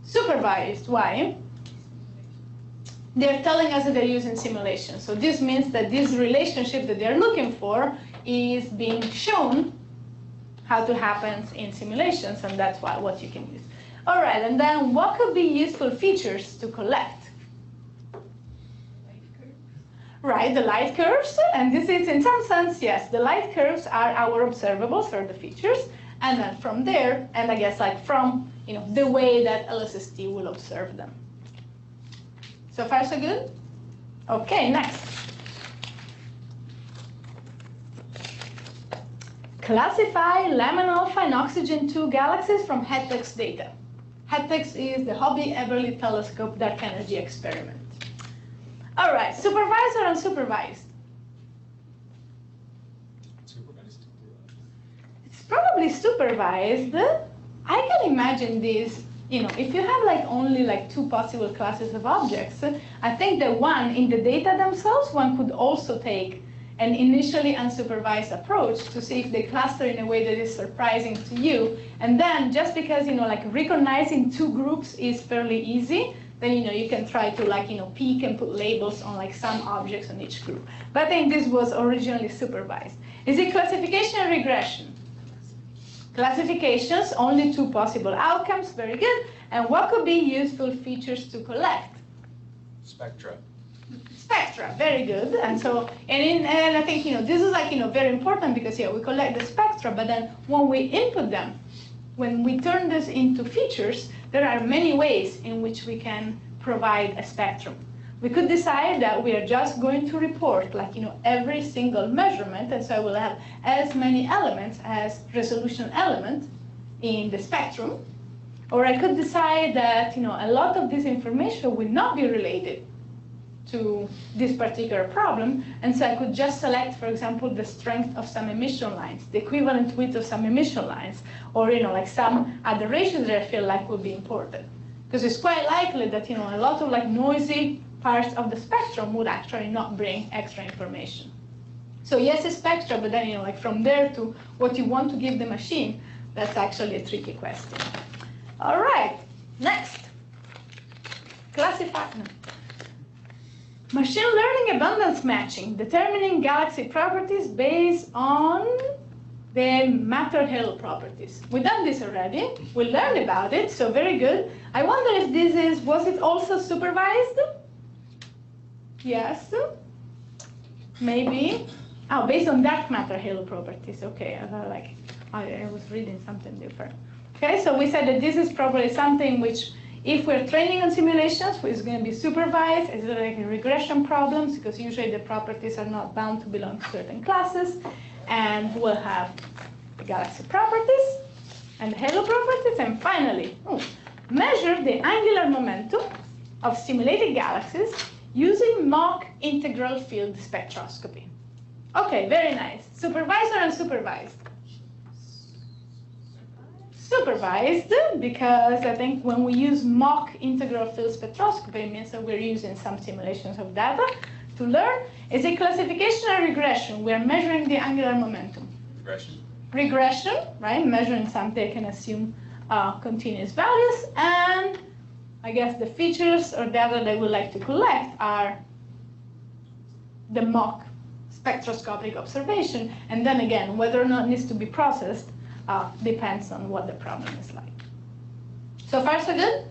supervised, why? They're telling us that they're using simulation. So this means that this relationship that they're looking for is being shown how to happen in simulations, and that's what you can use. All right, and then what could be useful features to collect? Right, the light curves, and this is in some sense, yes, the light curves are our observables or the features, and then from there, and I guess like from the way that LSST will observe them. So far, so good? Okay, next. Classify Lemon Alpha and Oxygen 2 galaxies from HETEX data. HETEX is the Hobby Eberly Telescope Dark Energy Experiment. All right, supervised or unsupervised? Supervised. It's probably supervised. I can imagine this, if you have like only like two possible classes of objects, I think that one, in the data themselves, one could also take an initially unsupervised approach to see if they cluster in a way that is surprising to you. And then just because, like recognizing two groups is fairly easy, then, you can try to peek and put labels on like some objects on each group. But I think this was originally supervised. Is it classification or regression? Classifications, only 2 possible outcomes, very good. And what could be useful features to collect? Spectra. Spectra, very good. And so, and I think, this is like, very important because, we collect the spectra, but then when we input them, when we turn this into features, there are many ways in which we can provide a spectrum. We could decide that we are just going to report like, every single measurement, and so I will have as many elements as resolution element in the spectrum. Or I could decide that, a lot of this information will not be related to this particular problem, and so I could just select, for example, the strength of some emission lines, the equivalent width of some emission lines, or like some other ratios that I feel like would be important. Because it's quite likely that a lot of like noisy parts of the spectrum would actually not bring extra information. So yes, it's spectra, but then like from there to what you want to give the machine, that's actually a tricky question. All right, next. Classify. No. Machine learning abundance matching, determining galaxy properties based on the matter halo properties. We've done this already. We learned about it, so very good. I wonder if was it also supervised? Yes. Maybe. Oh, based on dark matter halo properties. Okay, I was reading something different. Okay, so we said that this is probably something which, if we're training on simulations, it's going to be supervised. It's like regression problems, because usually the properties are not bound to belong to certain classes. And we'll have the galaxy properties and the halo properties. And finally, measure the angular momentum of simulated galaxies using mock integral field spectroscopy. Okay, very nice. Supervised or unsupervised? Supervised, because I think when we use mock integral field spectroscopy, it means that we're using some simulations of data to learn. Is it classification or regression? We're measuring the angular momentum. Regression. Regression, right? Measuring something I can assume continuous values. And I guess the features or data that we like to collect are the mock spectroscopic observation. And then again, whether or not it needs to be processed depends on what the problem is like. So far, so good?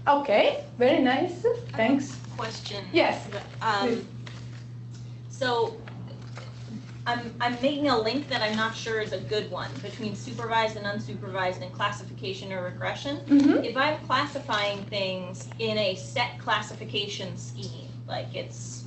Okay, very nice. Thanks. Question. Yes. So I'm making a link that I'm not sure is a good one between supervised and unsupervised and classification or regression. Mm-hmm. If I'm classifying things in a set classification scheme, like it's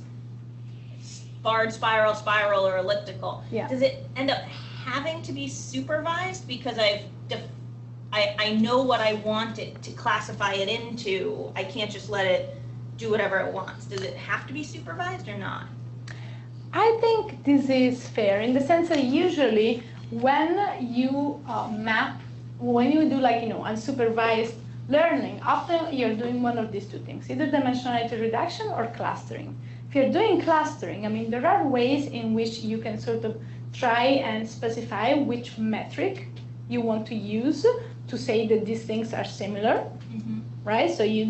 barred, spiral, spiral, or elliptical, does it end up having to be supervised because I know what I want it to classify it into? I can't just let it do whatever it wants. Does it have to be supervised or not? I think this is fair in the sense that usually when you when you do like, unsupervised learning, often you're doing one of these two things, either dimensionality reduction or clustering. If you're doing clustering, I mean, there are ways in which you can sort of try and specify which metric you want to use to say that these things are similar. Right? So you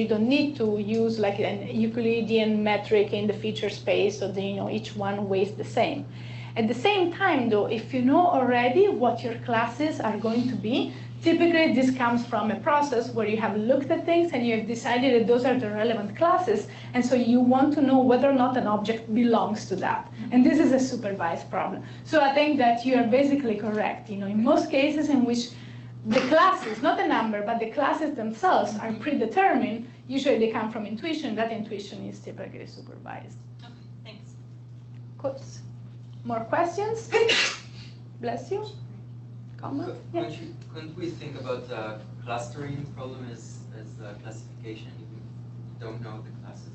don't need to use like an Euclidean metric in the feature space so that each one weighs the same. At the same time though, if you know already what your classes are going to be, typically this comes from a process where you have looked at things and you have decided that those are the relevant classes, and so you want to know whether or not an object belongs to that. And this is a supervised problem. So I think that you are basically correct. In most cases in which the classes, not the number, but the classes themselves are predetermined, usually they come from intuition. That intuition is typically supervised. Okay, thanks. Good. More questions? Bless you. Comment? Yeah. Couldn't we think about the clustering problem as classification? You don't know the classes.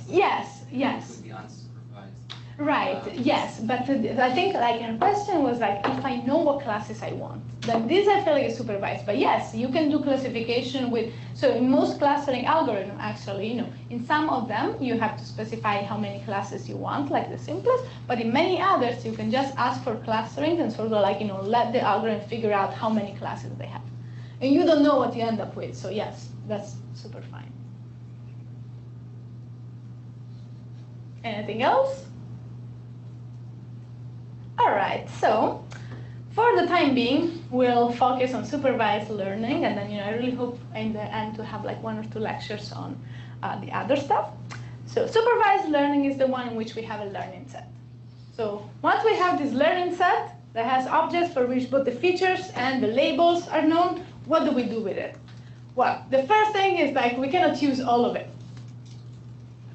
Yes, yes. It would be unsupervised. Right, yes, but I think like a question was like, if I know what classes I want, then this I feel like is supervised. But yes, you can do classification with, so in most clustering algorithms actually, in some of them you have to specify how many classes you want, like the simplest, but in many others you can just ask for clustering and sort of like, let the algorithm figure out how many classes they have. And you don't know what you end up with, so yes, that's super fine. Anything else? All right, so for the time being, we'll focus on supervised learning, and then I really hope in the end to have like 1 or 2 lectures on the other stuff. So supervised learning is the one in which we have a learning set. So once we have this learning set that has objects for which both the features and the labels are known, what do we do with it? Well, the first thing is like we cannot use all of it,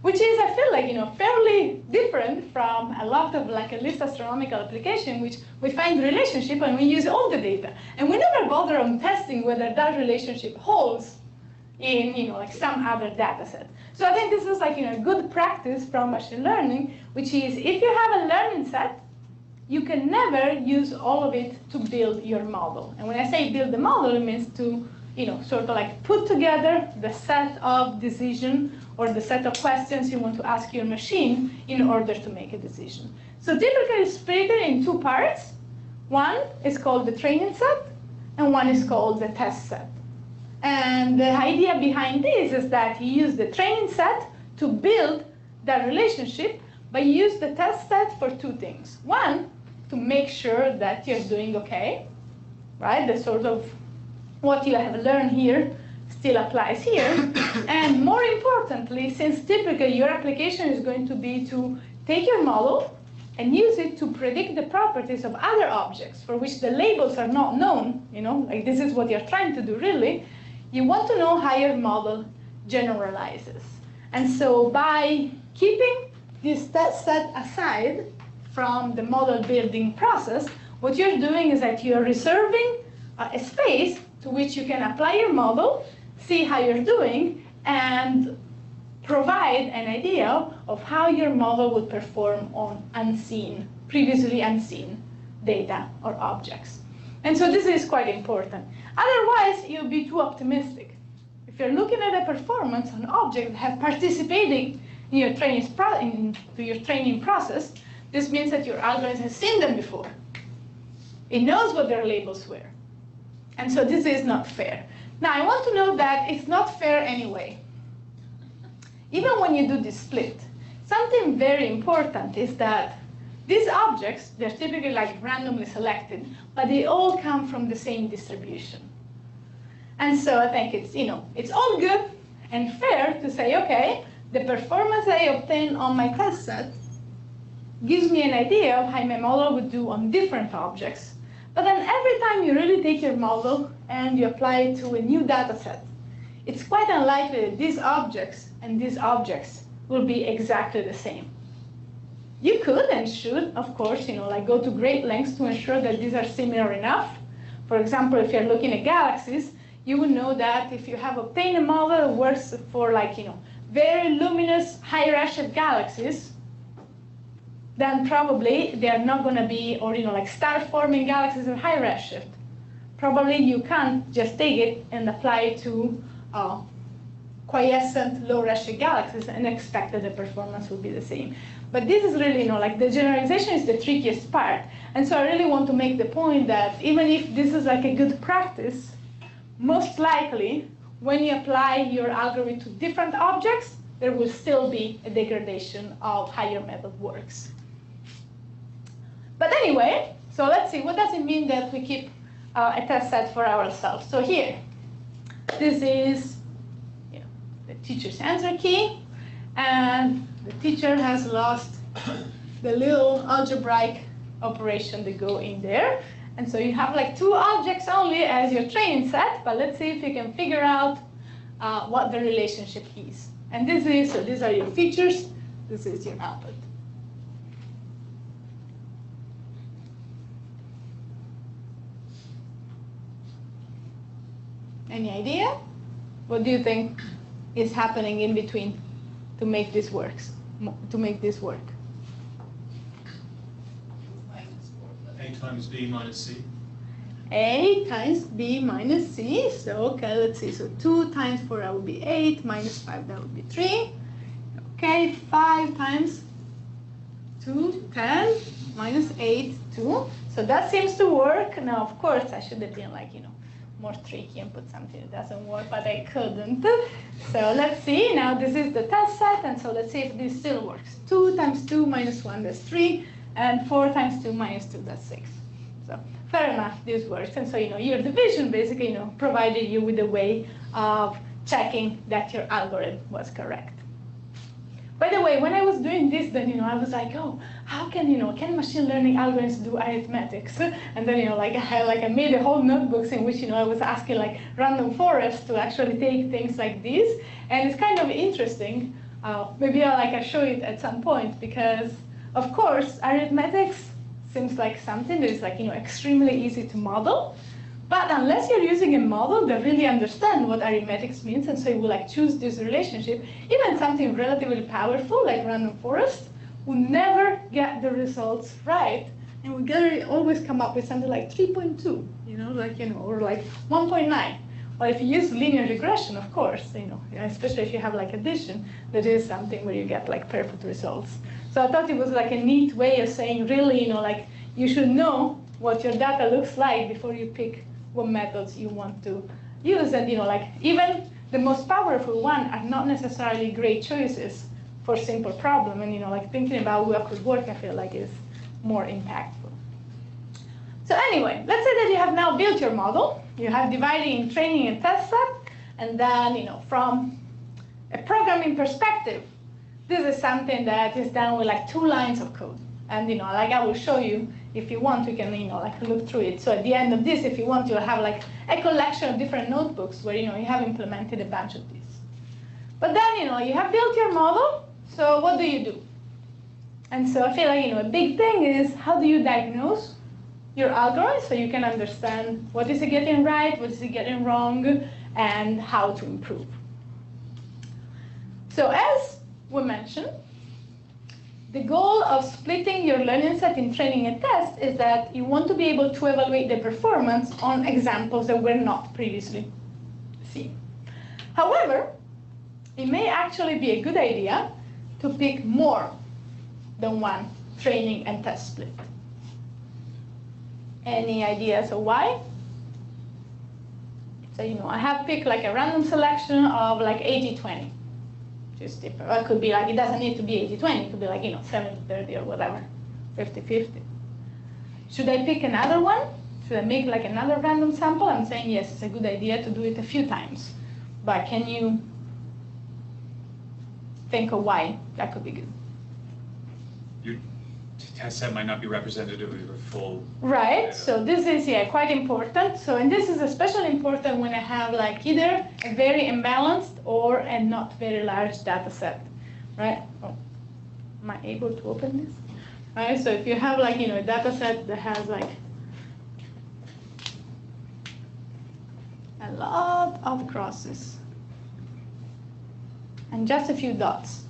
which is, I feel like, fairly different from a lot of like a least astronomical application, which we find relationship and we use all the data. And we never bother on testing whether that relationship holds in, like some other data set. So I think this is like, a good practice from machine learning, which is if you have a learning set, you can never use all of it to build your model. And when I say build the model, it means to, sort of like put together the set of decision or the set of questions you want to ask your machine in order to make a decision. So typically it's split in 2 parts. One is called the training set, and one is called the test set. And the idea behind this is that you use the training set to build that relationship, but you use the test set for 2 things. One, to make sure that you're doing okay, right? The sort of what you have learned here still applies here. And more importantly, since typically your application is going to be to take your model and use it to predict the properties of other objects for which the labels are not known, like this is what you're trying to do really, you want to know how your model generalizes. And so by keeping this test set aside from the model building process, what you're doing is that you're reserving a space to which you can apply your model, see how you're doing, and provide an idea of how your model would perform on previously unseen data or objects. And so this is quite important. Otherwise, you'll be too optimistic. If you're looking at a performance on objects that have participated in your training process, this means that your algorithm has seen them before. It knows what their labels were. And so this is not fair. Now, I want to note that it's not fair anyway. Even when you do this split, something very important is that these objects, they're typically like randomly selected, but they all come from the same distribution. And so I think it's, it's all good and fair to say, okay, the performance I obtain on my test set gives me an idea of how my model would do on different objects. But then every time you really take your model and you apply it to a new data set, it's quite unlikely that these objects and these objects will be exactly the same. You could and should, of course, like go to great lengths to ensure that these are similar enough. For example, if you're looking at galaxies, you will know that if you have obtained a model that works for like, very luminous, high redshift galaxies, then probably they're not going to be, or like star-forming galaxies with high redshift. Probably you can't just take it and apply it to quiescent, low redshift galaxies and expect that the performance will be the same. But this is really, like the generalization is the trickiest part. And so I really want to make the point that even if this is like a good practice, most likely when you apply your algorithm to different objects, there will still be a degradation of how your method works. But anyway, so let's see, what does it mean that we keep a test set for ourselves? So here, this is the teacher's answer key, and the teacher has lost the little algebraic operation that go in there. And so you have like 2 objects only as your training set, but let's see if you can figure out what the relationship is. And so these are your features, this is your output. Any idea? What do you think is happening in between to make this work? A times B minus C. A times B minus C. So okay, let's see. So 2 times 4, that would be 8, minus 5, that would be 3. Okay, 5 times 2, 10, minus 8, 2. So that seems to work. Now, of course, I should have been like, more tricky and put something that doesn't work, but I couldn't. So let's see. Now this is the test set, and so let's see if this still works. 2 times 2 minus 1, that's 3. and 4 times 2 minus 2, that's 6. So fair enough, this works. And so, your division basically, provided you with a way of checking that your algorithm was correct. By the way, when I was doing this, then, I was like, oh, how can, can machine learning algorithms do arithmetics? And then, I made a whole notebooks in which, I was asking like random forests to actually take things like this. And it's kind of interesting. Maybe I'll show it at some point because, of course, arithmetics seems like something that is extremely easy to model. But unless you're using a model that really understands what arithmetics means, and so you will choose this relationship, even something relatively powerful like random forest will never get the results right, and we always come up with something like 3.2, or like 1.9. Well, if you use linear regression, of course, especially if you have addition, that is something where you get perfect results. So I thought it was a neat way of saying, really, you should know what your data looks like before you pick what methods you want to use. And even the most powerful one are not necessarily great choices for simple problem. And thinking about what could work, I feel like is more impactful. So anyway, let's say that you have now built your model. You have divided in training and test set, and then from a programming perspective, this is something that is done with 2 lines of code. And I will show you. If you want, you can look through it. So at the end of this, if you want, you'll have a collection of different notebooks where you have implemented a bunch of these. But then you have built your model. So what do you do? And so I feel like a big thing is how do you diagnose your algorithm so you can understand what is it getting right, what is it getting wrong, and how to improve. So as we mentioned, the goal of splitting your learning set in training and test is that you want to be able to evaluate the performance on examples that were not previously seen. However, it may actually be a good idea to pick more than one training and test split. Any ideas of why? So, I have picked a random selection of 80-20. Just different. It could be it doesn't need to be 80-20, it could be 70-30 or whatever, 50-50. Should I pick another one? Should I make another random sample? I'm saying yes, it's a good idea to do it a few times. But can you think of why that could be good? Your test set might not be representative of your full. Right, so this is quite important. So, and this is especially important when I have either a very imbalanced or a not very large data set, right? Oh, am I able to open this? Right, so if you have a data set that has a lot of crosses and just a few dots,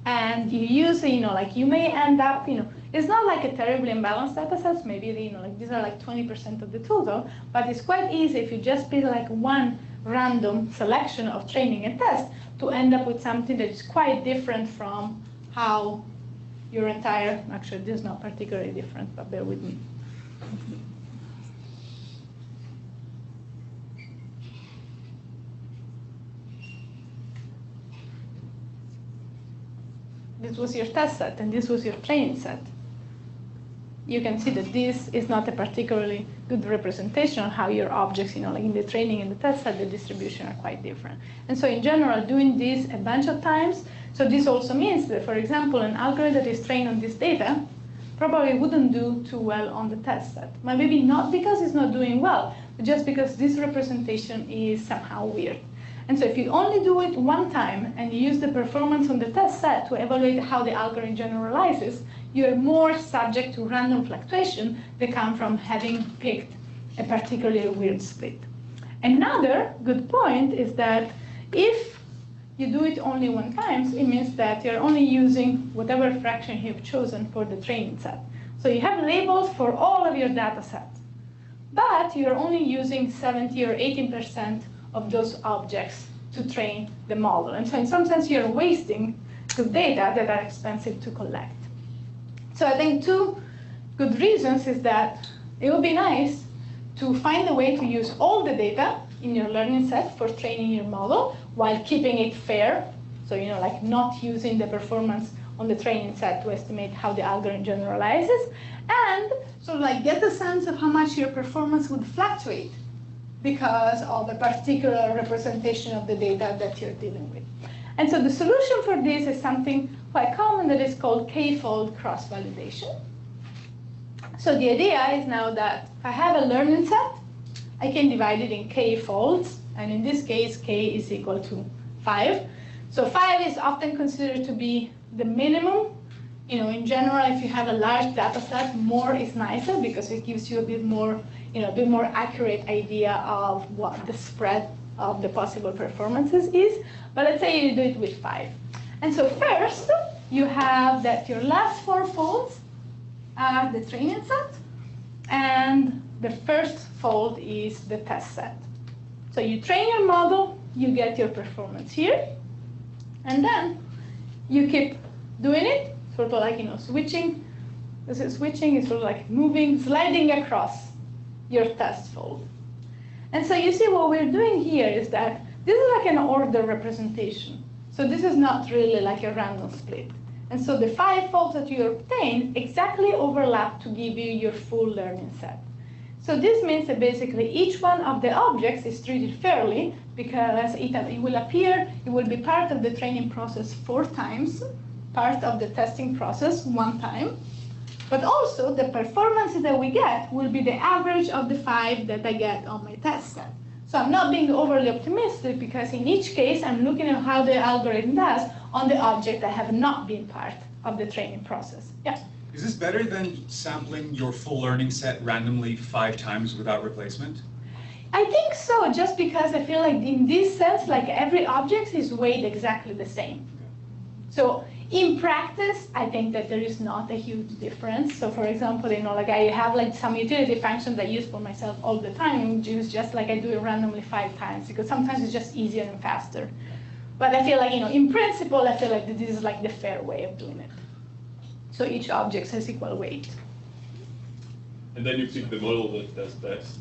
and you use, you may end up, it's not a terribly imbalanced data set. Maybe these are 20% of the total, but it's quite easy if you just pick one random selection of training and test to end up with something that is quite different from how your entire, actually this is not particularly different, but bear with me. This was your test set, and this was your training set. You can see that this is not a particularly good representation of how your objects, in the training and the test set, the distribution are quite different. And so in general, doing this a bunch of times, so this also means that, for example, an algorithm that is trained on this data probably wouldn't do too well on the test set. But maybe not because it's not doing well, but just because this representation is somehow weird. And so if you only do it one time and you use the performance on the test set to evaluate how the algorithm generalizes, you're more subject to random fluctuation that come from having picked a particularly weird split. Another good point is that if you do it only one time, it means that you're only using whatever fraction you've chosen for the training set. So you have labels for all of your data sets, but you're only using 70 or 18% of those objects to train the model. And so in some sense, you're wasting good data that are expensive to collect. So I think 2 good reasons is that it would be nice to find a way to use all the data in your learning set for training your model while keeping it fair. So, not using the performance on the training set to estimate how the algorithm generalizes, and sort of like get a sense of how much your performance would fluctuate because of a particular representation of the data that you're dealing with. And so the solution for this is something quite common that is called k-fold cross-validation. So the idea is now that if I have a learning set, I can divide it in k folds, and in this case, k is equal to 5. So 5 is often considered to be the minimum. You know, in general, if you have a large data set, more is nicer because it gives you a bit more, a bit more accurate idea of what the spread of the possible performances is. But let's say you do it with 5. And so first, you have that your last 4 folds are the training set, and the first fold is the test set. So you train your model, you get your performance here, and then you keep doing it, sort of like, switching. This is switching, is sort of like moving, sliding across your test fold. And so you see what we're doing here is that this is like an order representation. So this is not really like a random split. And so the 5 folds that you obtain exactly overlap to give you your full learning set. So this means that basically each one of the objects is treated fairly because it will appear, it will be part of the training process 4 times, part of the testing process 1 time, but also the performances that we get will be the average of the 5 that I get on my test set. So I'm not being overly optimistic because in each case I'm looking at how the algorithm does on the object that have not been part of the training process. Yeah. Is this better than sampling your full learning set randomly 5 times without replacement? I think so, just because I feel like in this sense, like every object is weighed exactly the same. So in practice, I think that there is not a huge difference. So for example, like I have like some utility functions I use for myself all the time, which is just like I do it randomly 5 times because sometimes it's just easier and faster. But I feel like, in principle, I feel like this is like the fair way of doing it. So each object has equal weight. And then you pick the model that does best.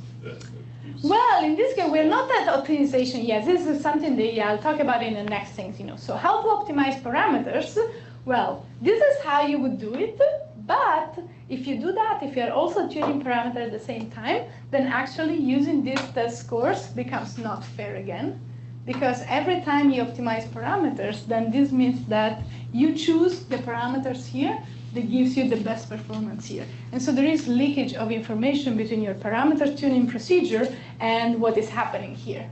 Well, in this case, we're not at optimization yet. This is something that I'll talk about in the next things. So how to optimize parameters? Well, this is how you would do it. But if you do that, if you're also tuning parameters at the same time, then actually using these test scores becomes not fair again. Because every time you optimize parameters, then this means that you choose the parameters here that gives you the best performance here. And so there is leakage of information between your parameter tuning procedure and what is happening here.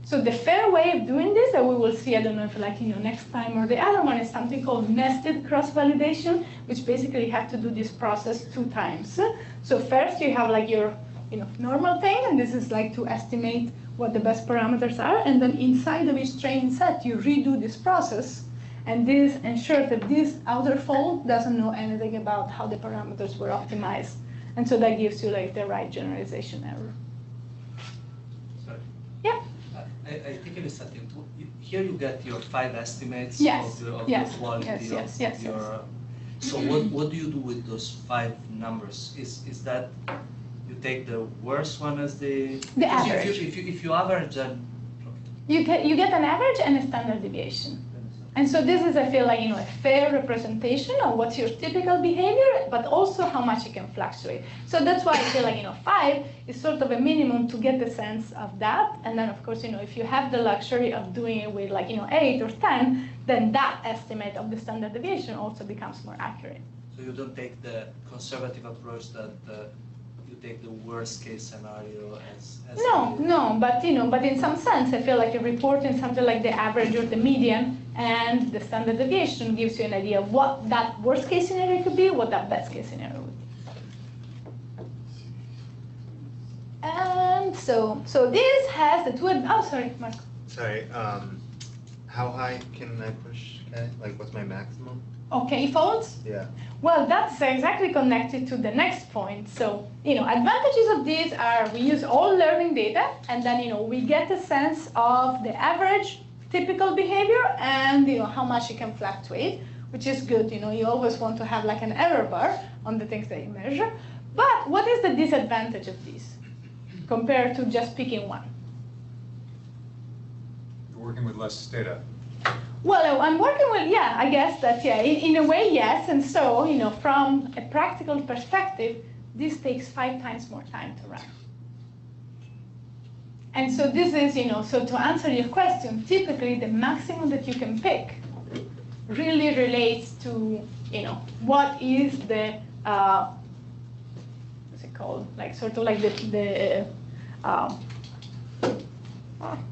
So the fair way of doing this, that we will see, I don't know if like, next time or the other one, is something called nested cross-validation, which basically you have to do this process 2 times. So first you have like your normal thing, and this is like to estimate what the best parameters are, and then inside of each training set you redo this process, and this ensures that this outer fold doesn't know anything about how the parameters were optimized, and so that gives you like the right generalization error. Sorry. Yeah. I think it is something. Here you get your 5 estimates Yes. of the Yes. quality Yes. of your. So what do you do with those 5 numbers? Is that you take the worst one as the average? If you average, then You get an average and a standard deviation. And so this is, I feel like, a fair representation of what's your typical behavior, but also how much it can fluctuate. So that's why I feel like, 5 is sort of a minimum to get the sense of that. And then, of course, if you have the luxury of doing it with like, 8 or 10, then that estimate of the standard deviation also becomes more accurate. So you don't take the conservative approach that you take the worst case scenario as No, but in some sense, I feel like reporting something like the average or the median and the standard deviation gives you an idea of what that worst case scenario could be, what that best case scenario would be. And so this has the 2. Oh, sorry, Marco. Sorry. How high can I push? Like, what's my maximum? Okay, folds? Yeah. Well, that's exactly connected to the next point. So, advantages of these are we use all learning data, and then, we get a sense of the average typical behavior and, how much it can fluctuate, which is good. You always want to have like an error bar on the things that you measure. But what is the disadvantage of these compared to just picking one? You're working with less data. Well, I'm working with, yeah, I guess that, yeah, in a way, yes. And so, from a practical perspective, this takes 5 times more time to run. And so this is, so to answer your question, typically the maximum that you can pick really relates to, what is the, what's it called? Like sort of like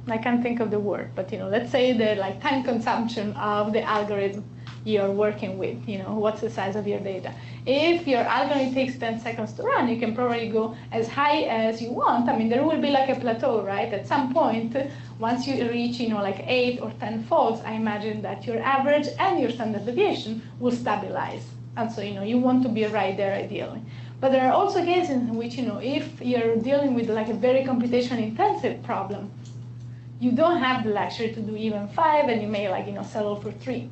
I can't think of the word, but let's say the like time consumption of the algorithm you're working with. What's the size of your data? If your algorithm takes 10 seconds to run, you can probably go as high as you want. I mean, there will be like a plateau, right? At some point, once you reach, like 8 or 10 folds, I imagine that your average and your standard deviation will stabilize. And so, you want to be right there ideally. But there are also cases in which, if you're dealing with like a very computation intensive problem, you don't have the luxury to do even 5, and you may settle for 3.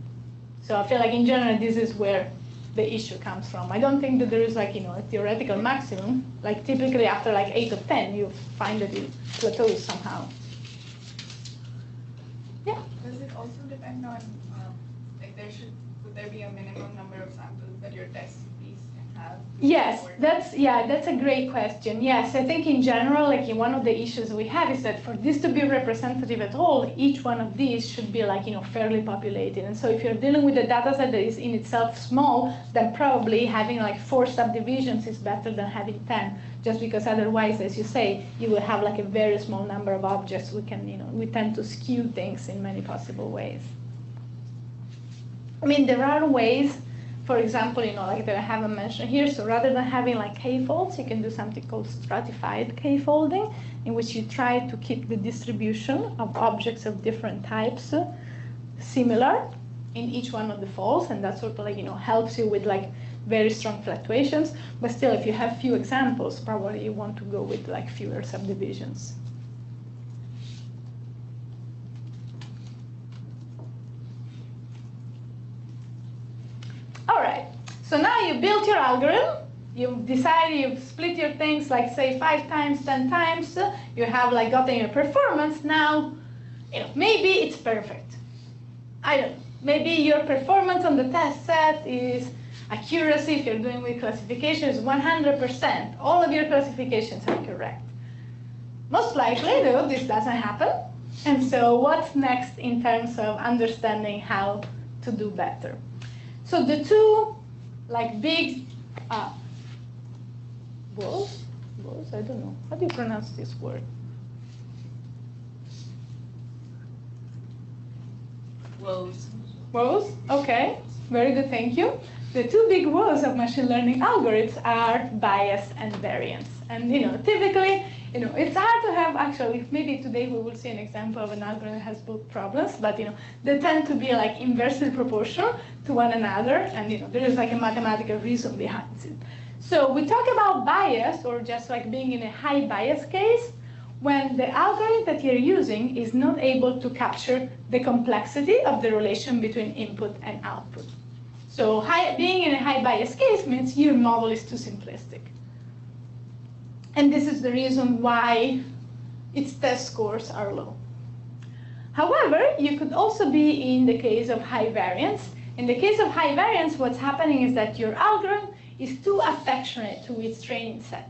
So I feel like in general, this is where the issue comes from. I don't think that there is a theoretical maximum. Like typically after 8 or 10, you find that it plateaus somehow. Yeah. Does it also depend on, would there be a minimum number of samples that your test piece can have? Yes, that's a great question. Yes, I think in general, one of the issues we have is that for this to be representative at all, each one of these should be fairly populated. And so if you're dealing with a data set that is in itself small, then probably having 4 subdivisions is better than having 10, just because otherwise, as you say, you will have a very small number of objects. We can, we tend to skew things in many possible ways. I mean, there are ways. For example, like that I haven't mentioned here, so rather than having k-folds, you can do something called stratified k-folding, in which you try to keep the distribution of objects of different types similar in each one of the folds, and that sort of helps you with very strong fluctuations. But still, if you have few examples, probably you want to go with fewer subdivisions. All right, so now you built your algorithm, you decided you've split your things say 5 times, 10 times, you have gotten your performance. Now, maybe it's perfect. I don't know, maybe your performance on the test set is accuracy, if you're doing with classification, is 100%. All of your classifications are correct. Most likely, though, this doesn't happen. And so what's next in terms of understanding how to do better? So the two big woes, I don't know, how do you pronounce this word? Woes. Woes, okay, very good, thank you. The two big woes of machine learning algorithms are bias and variance. And typically, it's hard to have actually, maybe today we will see an example of an algorithm that has both problems, but they tend to be inversely proportional to one another, and there is a mathematical reason behind it. So we talk about bias, or just being in a high bias case, when the algorithm that you're using is not able to capture the complexity of the relation between input and output. So being in a high bias case means your model is too simplistic. And this is the reason why its test scores are low. However, you could also be in the case of high variance. In the case of high variance, what's happening is that your algorithm is too affectionate to its training set.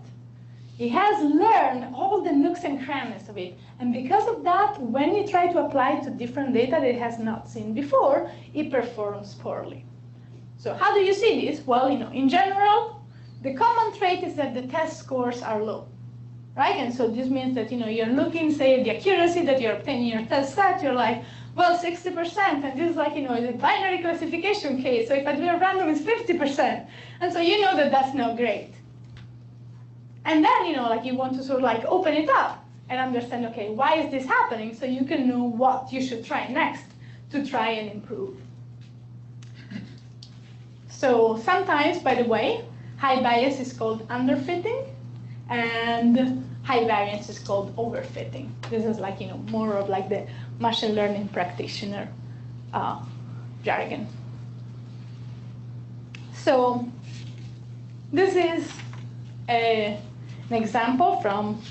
It has learned all the nooks and crannies of it. And because of that, when you try to apply it to different data that it has not seen before, it performs poorly. So how do you see this? Well, in general, the common trait is that the test scores are low, right? And so this means that, you're looking, say, at the accuracy that you're obtaining in your test set, you're like, well, 60%, and this is a binary classification case, so if I do a random, it's 50%. And so you know that that's not great. And then, you want to sort of open it up and understand, okay, why is this happening? So you can know what you should try next to try and improve. So sometimes, by the way, high bias is called underfitting, and high variance is called overfitting. This is more of the machine learning practitioner jargon. So this is an example from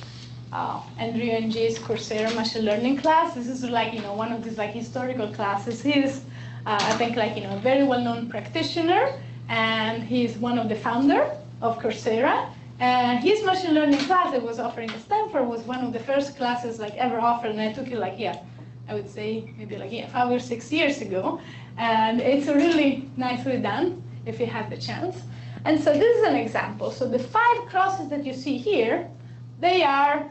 Andrew Ng's Coursera machine learning class. This is one of these historical classes. He's I think like, a very well-known practitioner, and he's one of the founder of Coursera. And his machine learning class that was offering at Stanford was one of the first classes like ever offered, and I took it like, I would say maybe like 5 or 6 years ago. And it's really nicely done if you have the chance. And so this is an example. So the 5 crosses that you see here, they are,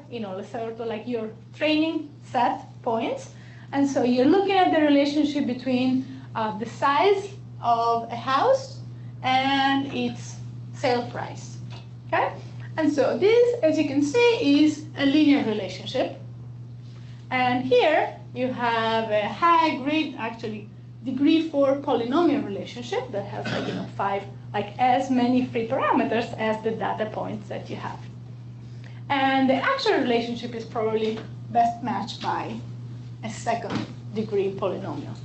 sort of like your training set points. And so you're looking at the relationship between the size of a house and its sale price. Okay? And so this, as you can see, is a linear relationship. And here you have a high grade, actually degree 4 polynomial relationship that has like, 5, like as many free parameters as the data points that you have. And the actual relationship is probably best matched by a second degree polynomial.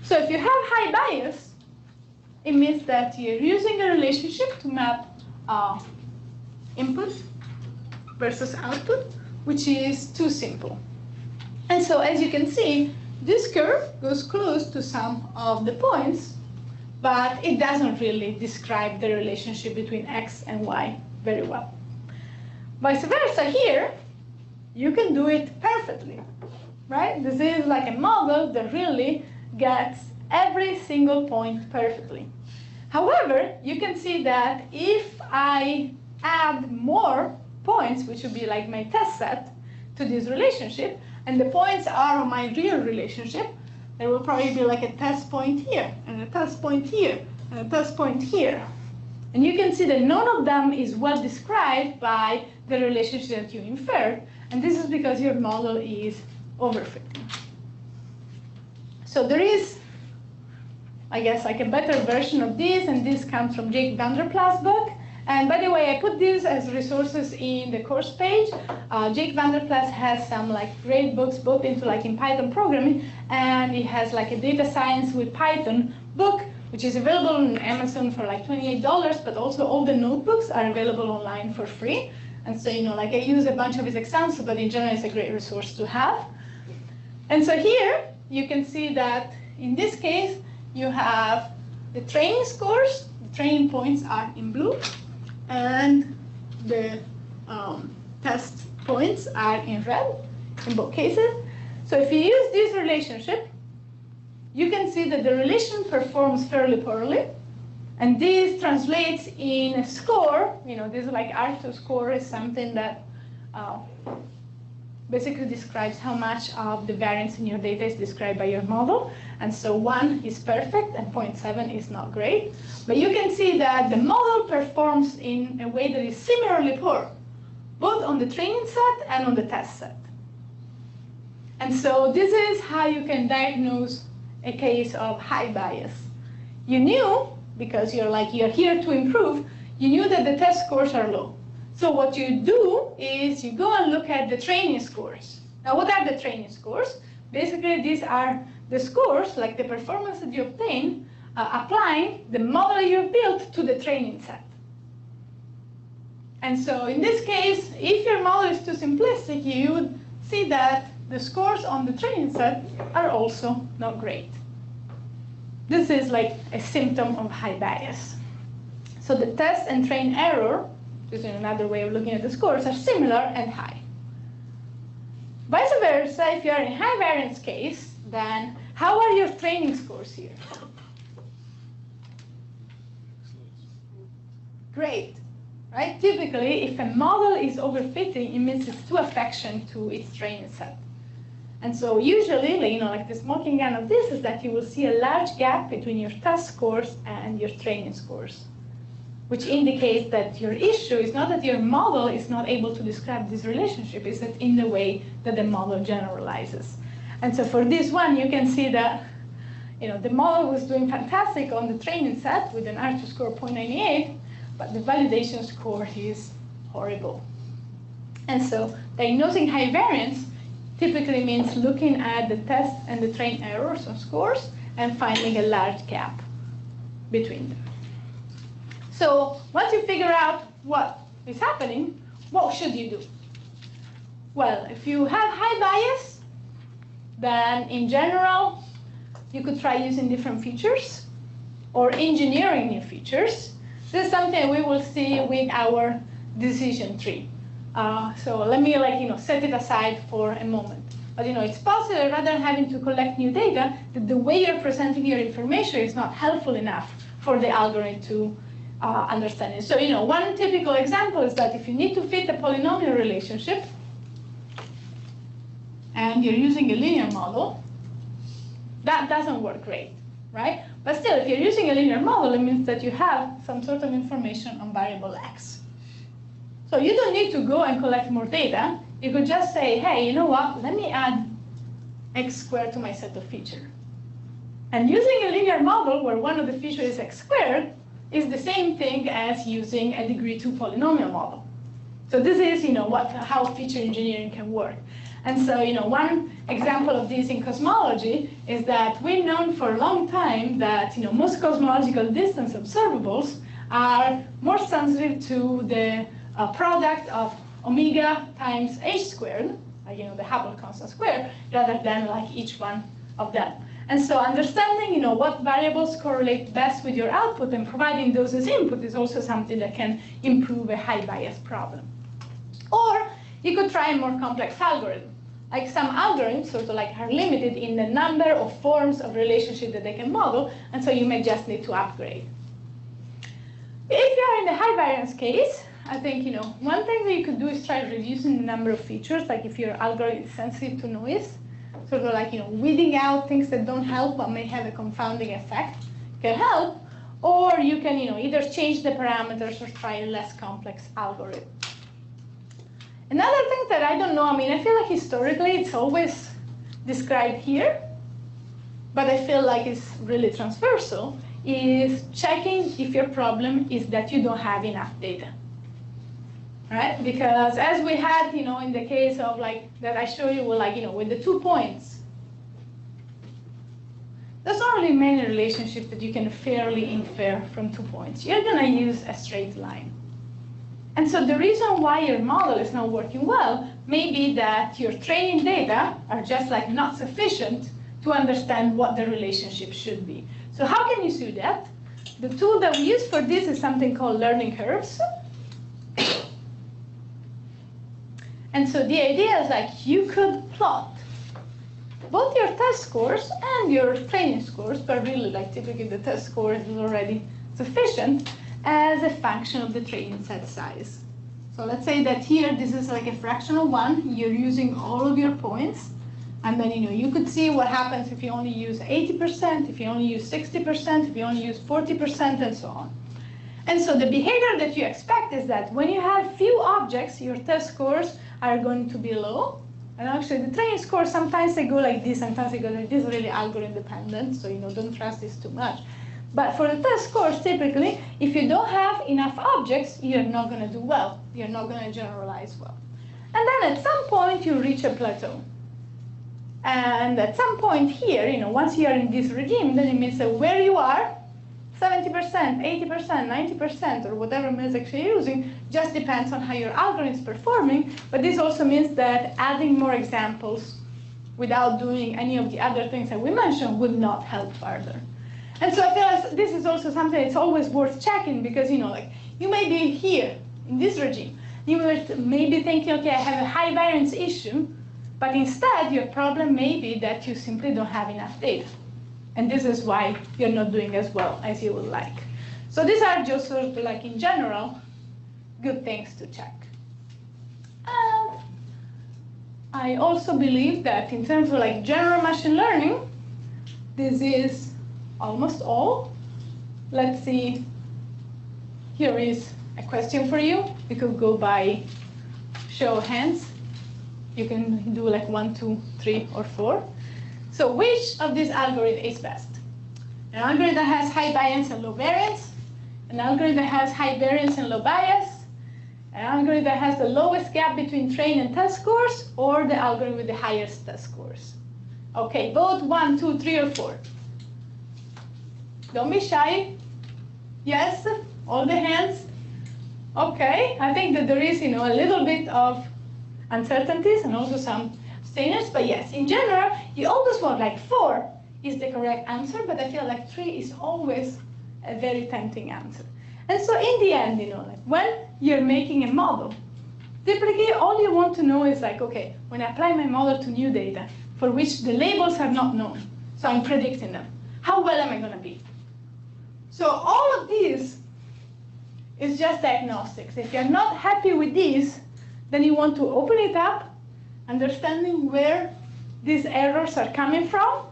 So if you have high bias, it means that you're using a relationship to map input versus output, which is too simple. And so as you can see, this curve goes close to some of the points, but it doesn't really describe the relationship between x and y very well. Vice versa here, you can do it perfectly, right? This is like a model that really gets every single point perfectly. However, you can see that if I add more points, which would be like my test set, to this relationship, and the points are on my real relationship, there will probably be like a test point here, and a test point here, and a test point here. And you can see that none of them is well described by the relationship that you inferred, and this is because your model is overfitting. So there is, I guess, like a better version of this, and this comes from Jake Vanderplas' book. And by the way, I put these as resources in the course page. Jake Vanderplas has some like great books, both into like in Python programming, and he has like a data science with Python book, which is available on Amazon for like $28, but also all the notebooks are available online for free. And so, like I use a bunch of his examples, but in general, it's a great resource to have. And so here, you can see that in this case, you have the training scores, the training points are in blue, and the test points are in red in both cases. So if you use this relationship, you can see that the relation performs fairly poorly, and this translates in a score. This is like R2 score is something that basically describes how much of the variance in your data is described by your model. And so 1 is perfect and 0.7 is not great. But you can see that the model performs in a way that is similarly poor, both on the training set and on the test set. And so this is how you can diagnose a case of high bias. You knew, because you're here to improve, you knew that the test scores are low. So what you do is you go and look at the training scores. Now, what are the training scores? Basically, these are the scores, like the performance that you obtain, applying the model you've built to the training set. And so in this case, if your model is too simplistic, you would see that the scores on the training set are also not great. This is like a symptom of high bias. So the test and train error, which is another way of looking at the scores, are similar and high. Vice versa, if you are in high variance case, then how are your training scores here? Great, right? Typically, if a model is overfitting, it means it's too affection to its training set. And so usually, like the smoking gun of this is that you will see a large gap between your test scores and your training scores, which indicates that your issue is not that your model is not able to describe this relationship, it's that in the way that the model generalizes. And so for this one, you can see that the model was doing fantastic on the training set with an R2 score of 0.98, but the validation score is horrible. And so diagnosing high variance typically means looking at the test and the train errors or scores and finding a large gap between them. So once you figure out what is happening, what should you do? Well, if you have high bias, then in general, you could try using different features or engineering new features. This is something we will see with our decision tree. So let me set it aside for a moment. But it's possible rather than having to collect new data, that the way you're presenting your information is not helpful enough for the algorithm to understand it. So one typical example is that if you need to fit a polynomial relationship, and you're using a linear model, that doesn't work great, right? But still, if you're using a linear model, it means that you have some sort of information on variable x. So you don't need to go and collect more data. You could just say, hey, you know what? Let me add x squared to my set of features. And using a linear model where one of the features is x squared is the same thing as using a degree 2 polynomial model. So this is how feature engineering can work. And so one example of this in cosmology is that we've known for a long time that most cosmological distance observables are more sensitive to the product of omega times h squared, like the Hubble constant square, rather than like each one of them. And so understanding what variables correlate best with your output and providing those as input is also something that can improve a high bias problem. Or you could try a more complex algorithm. Like some algorithms are limited in the number of forms of relationship that they can model, and so you may just need to upgrade. If you're in the high variance case, I think one thing that you could do is try reducing the number of features, like if your algorithm is sensitive to noise, weeding out things that don't help but may have a confounding effect can help, or you can either change the parameters or try a less complex algorithm. Another thing that I don't know, I feel like historically it's always described here, but I feel like it's really transversal, is checking if your problem is that you don't have enough data. Right? Because as we had, in the case of that I show you with the 2 points, there's not really many relationships that you can fairly infer from 2 points. You're going to use a straight line. And so the reason why your model is not working well may be that your training data are just not sufficient to understand what the relationship should be. So how can you do that? The tool that we use for this is something called learning curves. And so the idea is you could plot both your test scores and your training scores, but really typically the test score is already sufficient, as a function of the training set size. So let's say that here this is a fractional 1, you're using all of your points, and then you could see what happens if you only use 80%, if you only use 60%, if you only use 40%, and so on. And so the behavior that you expect is that when you have few objects, your test scores are going to be low. And actually the training scores, sometimes they go like this, sometimes they go like this, really algorithm dependent, so don't trust this too much. But for the test scores, typically, if you don't have enough objects, you're not going to do well. You're not going to generalize well. And then at some point, you reach a plateau. And at some point here, once you're in this regime, then it means that where you are, 70%, 80%, 90%, or whatever metric you're using, just depends on how your algorithm is performing. But this also means that adding more examples without doing any of the other things that we mentioned would not help further. And so I feel like this is also something that's always worth checking, because you may be here in this regime. You may be thinking, okay, I have a high variance issue, but instead your problem may be that you simply don't have enough data. And this is why you're not doing as well as you would like. So these are just in general, good things to check. And I also believe that in terms of general machine learning, this is almost all. Let's see, here is a question for you. You could go by show of hands. You can do 1, 2, 3, or 4. So which of these algorithms is best? An algorithm that has high bias and low variance, an algorithm that has high variance and low bias, an algorithm that has the lowest gap between train and test scores, or the algorithm with the highest test scores? Okay, vote 1, 2, 3, or 4. Don't be shy. Yes, all the hands. Okay, I think that there is, a little bit of uncertainties and also some abstainers, but yes, in general, you always want 4 is the correct answer, but I feel like 3 is always a very tempting answer. And so in the end, like when you're making a model, typically all you want to know is like, okay, when I apply my model to new data for which the labels are not known, so I'm predicting them, how well am I going to be? So all of these is just diagnostics. If you're not happy with these, then you want to open it up, understanding where these errors are coming from,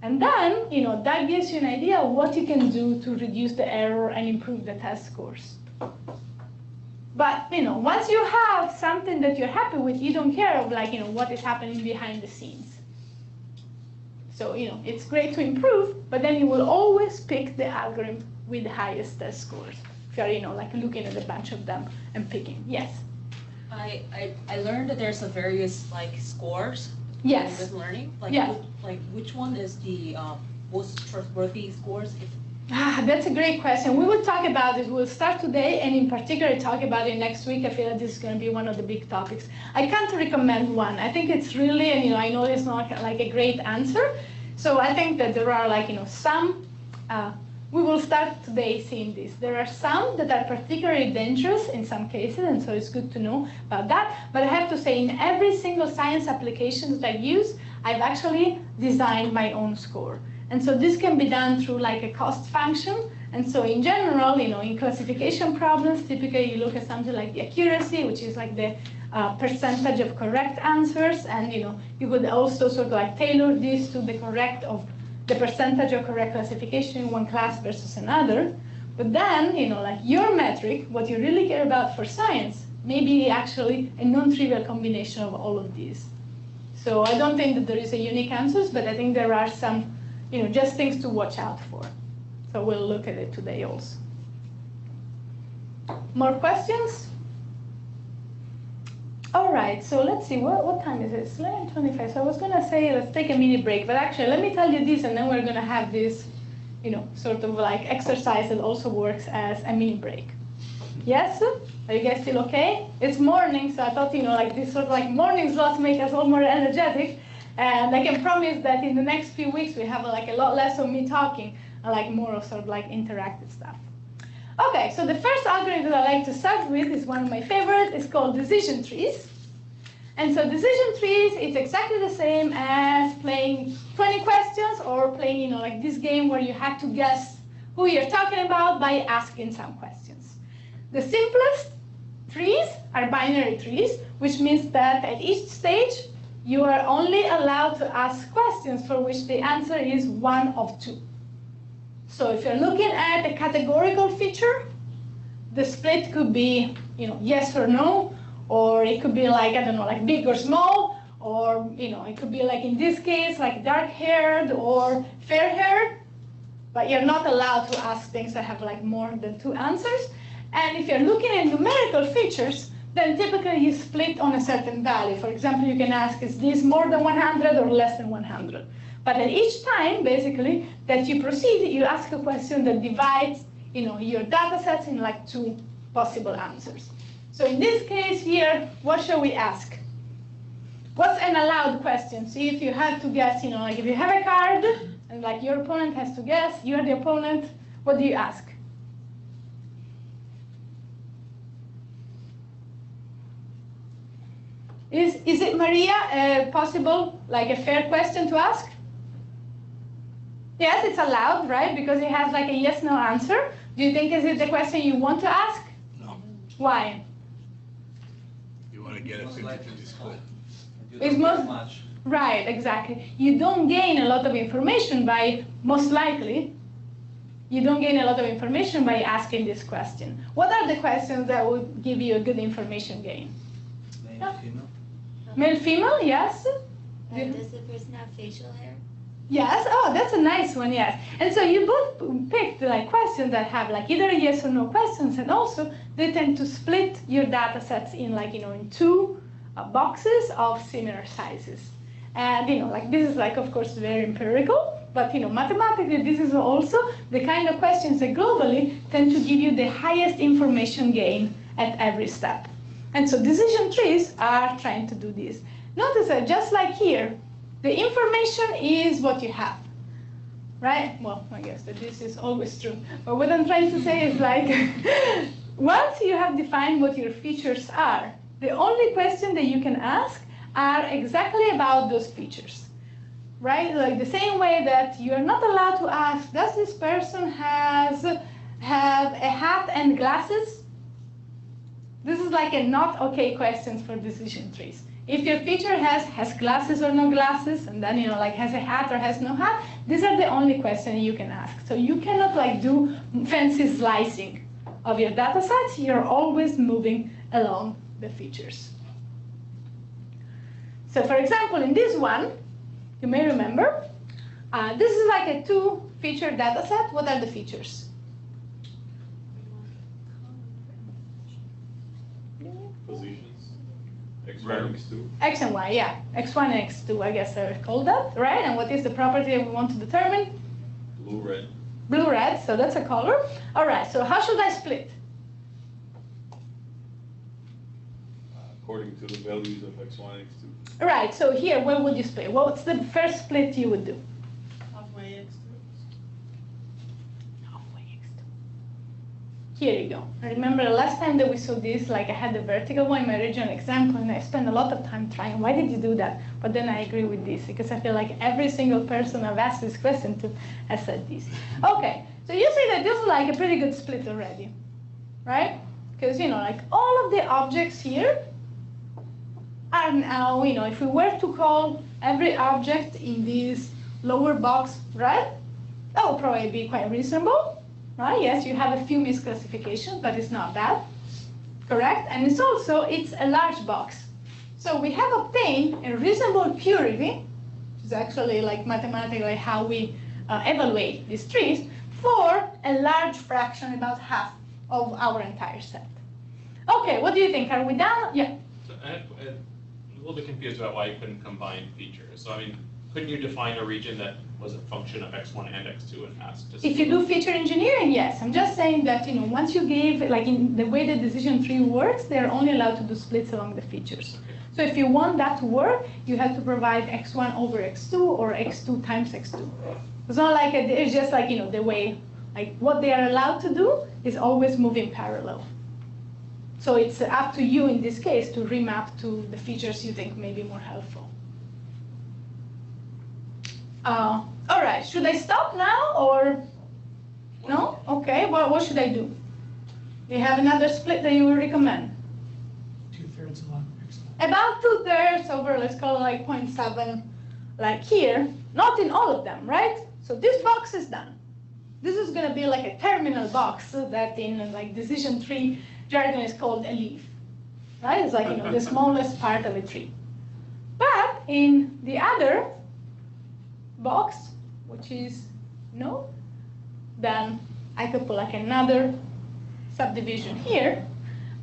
and then that gives you an idea of what you can do to reduce the error and improve the test scores. But once you have something that you're happy with, you don't care of like what is happening behind the scenes. So it's great to improve, but then you will always pick the algorithm with the highest test scores. If you're like looking at a bunch of them and picking. Yes. I learned that there's a various like scores. Yes. With learning. Like yeah. Like which one is the most trustworthy scores? That's a great question. We will talk about it. We'll start today, and in particular talk about it next week. I feel like this is going to be one of the big topics. I can't recommend one. I think it's really, and I know it's not like a great answer. So I think that there are like some. We will start today seeing this. There are some that are particularly dangerous in some cases, and so it's good to know about that. But I have to say, in every single science application that I use, I've actually designed my own score. And so this can be done through like a cost function. And so in general, in classification problems, typically you look at something like the accuracy, which is like the percentage of correct answers. And you could also sort of like tailor this to the the percentage of correct classification in one class versus another. But then, like your metric, what you really care about for science, may be actually a non-trivial combination of all of these. So I don't think that there is a unique answer, but I think there are some just things to watch out for. So we'll look at it today also. More questions? All right, so let's see, what time is it? It's 11:25, so I was gonna say let's take a mini break, but actually let me tell you this, and then we're gonna have this, sort of like exercise that also works as a mini break. Yes? Are you guys still okay? It's morning, so I thought, like this sort of like morning slots make us all more energetic. And I can promise that in the next few weeks we have like a lot less of me talking and like more of sort of like interactive stuff. Okay, so the first algorithm that I like to start with is one of my favorites. It's called decision trees. And so decision trees is exactly the same as playing 20 questions or playing, like this game where you have to guess who you're talking about by asking some questions. The simplest trees are binary trees, which means that at each stage you are only allowed to ask questions for which the answer is one of two. So if you're looking at a categorical feature, the split could be, yes or no, or it could be like, I don't know, like big or small, or, it could be like in this case, like dark-haired or fair-haired, but you're not allowed to ask things that have like more than two answers. And if you're looking at numerical features, then typically you split on a certain value. For example, you can ask, is this more than 100 or less than 100? But at each time, basically, that you proceed, you ask a question that divides, your data sets in like two possible answers. So in this case here, what shall we ask? What's an allowed question? See if you have to guess, like if you have a card and like your opponent has to guess, you're the opponent, what do you ask? Is it, Maria, possible, like a fair question to ask? Yes, it's allowed, right? Because it has like a yes/no answer. Do you think is it the question you want to ask? No. Why? You want to get a 50-50 split. It's most right, exactly. You don't gain a lot of information by, most likely, you don't gain a lot of information by asking this question. What are the questions that would give you a good information gain? Male, female. Male, female, yes. Does the person have facial hair? Yes. Oh, that's a nice one. Yes. And so you both picked like questions that have like either yes or no questions, and also they tend to split your data sets in like in two boxes of similar sizes. And like this is like of course very empirical, but mathematically this is also the kind of questions that globally tend to give you the highest information gain at every step. And so decision trees are trying to do this. Notice that just like here, the information is what you have. right? Well, I guess that this is always true. But what I'm trying to say is like, once you have defined what your features are, the only question that you can ask are exactly about those features, right? Like the same way that you're not allowed to ask, does this person have a hat and glasses? This is like a not okay question for decision trees. If your feature has glasses or no glasses, and then like has a hat or has no hat, these are the only questions you can ask. So you cannot like do fancy slicing of your data sets. You're always moving along the features. So for example, in this one, you may remember, this is like a 2-feature data set. What are the features? Positions. X1, X2. X and Y, yeah. X1 and X2, I guess they're called that, right? And what is the property that we want to determine? Blue, red. Blue, red, so that's a color. All right, so how should I split? According to the values of X1 and X2. Right, so here, where would you split? What's the first split you would do? Halfway X2. Here you go. I remember the last time that we saw this, like I had the vertical one in my original example, and I spent a lot of time trying, why did you do that? But then I agree with this, because I feel like every single person I've asked this question to has said this. Okay, so you see that this is like a pretty good split already, right? Because, like all of the objects here are now, if we were to call every object in this lower box red, that would probably be quite reasonable. Right? Yes, you have a few misclassifications, but it's not bad, correct? And it's a large box. So we have obtained a reasonable purity, which is actually like mathematically how we evaluate these trees, for a large fraction, about half of our entire set. Okay, what do you think? Are we done? Yeah. So I'm a little bit confused about why you couldn't combine features. So I mean, couldn't you define a region that was a function of X1 and X2 and ask to If you do feature engineering, yes. I'm just saying that, once you gave, like in the way the decision tree works, they're only allowed to do splits along the features. Okay. So if you want that to work, you have to provide X1 over X2 or X2 times X2. It's not like, it's just like, the way, like what they are allowed to do is always move in parallel. So it's up to you in this case to remap to the features you think may be more helpful. All right, should I stop now or no? Okay, well, what should I do? Do you have another split that you would recommend? 2/3 along X1. About 2/3 over, let's call it like 0.7, like here. Not in all of them, right? So this box is done. This is going to be like a terminal box that in like decision tree jargon is called a leaf, right? It's like, the smallest part of a tree. But in the other box, which is no, then I could put like another subdivision here,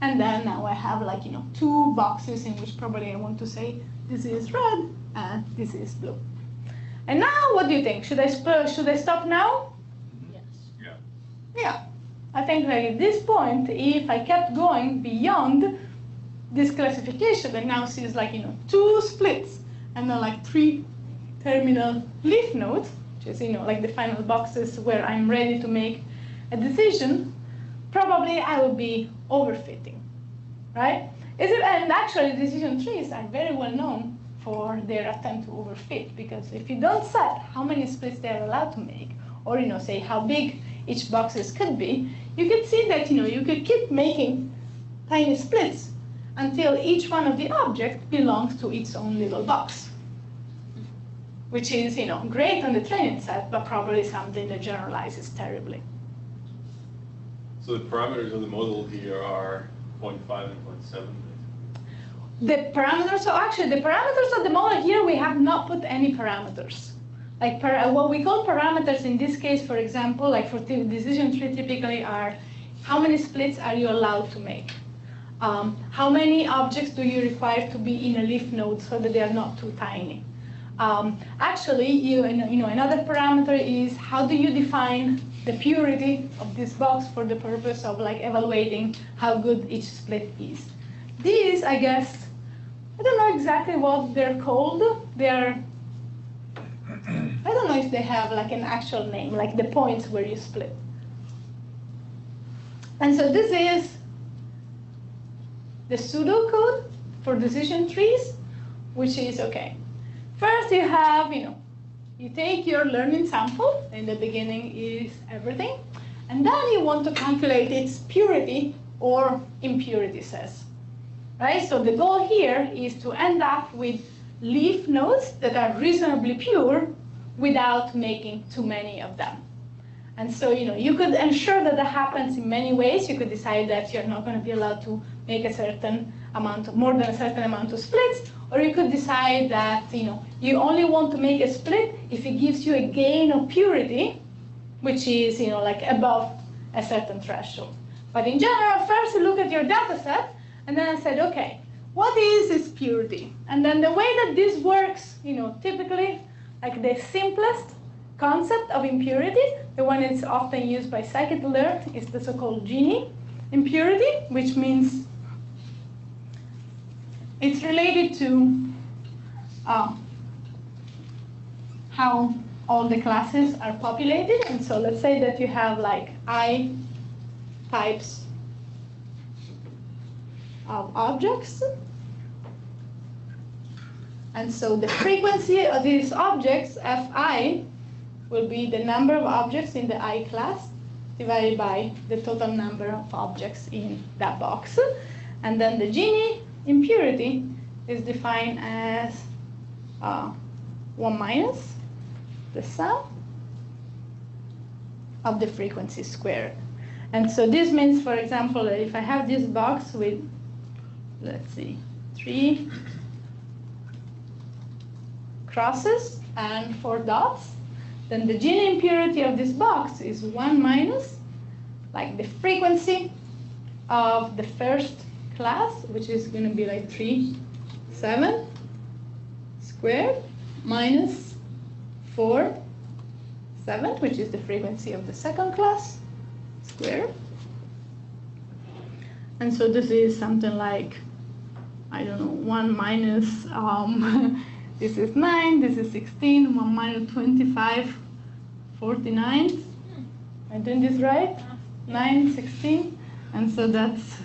and then now I have like 2 boxes in which probably I want to say this is red and this is blue. And now what do you think? Should I stop now? Yes. Yeah. Yeah. I think like at this point, if I kept going beyond this classification that now sees like 2 splits and then like 3 terminal leaf nodes, which is like the final boxes where I'm ready to make a decision, probably I will be overfitting, right? And actually decision trees are very well known for their attempt to overfit, because if you don't set how many splits they're allowed to make, or say how big each boxes could be, you could see that you could keep making tiny splits until each one of the objects belongs to its own little box, which is great on the training set, but probably something that generalizes terribly. So the parameters of the model here are 0.5 and 0.7. The parameters, so actually the parameters of the model here, we have not put any parameters. Like what we call parameters in this case, for example, like for decision tree typically are how many splits are you allowed to make? How many objects do you require to be in a leaf node so that they are not too tiny? Actually, another parameter is how do you define the purity of this box for the purpose of like evaluating how good each split is. These, I guess, I don't know exactly what they're called. They're I don't know if they have like an actual name, like the points where you split. And so this is the pseudocode for decision trees, which is okay. First you have, you take your learning sample, in the beginning is everything, and then you want to calculate its purity or impurity size, right? So the goal here is to end up with leaf nodes that are reasonably pure without making too many of them. And so, you could ensure that happens in many ways. You could decide that you're not going to be allowed to make a certain amount, more than a certain amount of splits, or you could decide that, you only want to make a split if it gives you a gain of purity, which is, like above a certain threshold. But in general, first you look at your data set, and then I said, okay, what is its purity? And then the way that this works, typically, like the simplest concept of impurity, the one that's often used by scikit-learn, is the so-called Gini impurity, which means it's related to how all the classes are populated. And so let's say that you have like I types of objects. And so the frequency of these objects, Fi, will be the number of objects in the I class divided by the total number of objects in that box. And then the Gini impurity is defined as 1 minus the sum of the frequency squared. And so this means, for example, that if I have this box with, let's see, 3 crosses and 4 dots, then the Gini impurity of this box is 1 minus, like the frequency of the first class, which is going to be like 3, 7 squared, minus 4, 7, which is the frequency of the second class, squared. And so this is something like, I don't know, 1 minus, this is 9, this is 16, 1 minus 25, 49. Am I doing this right? 9, 16, and so that's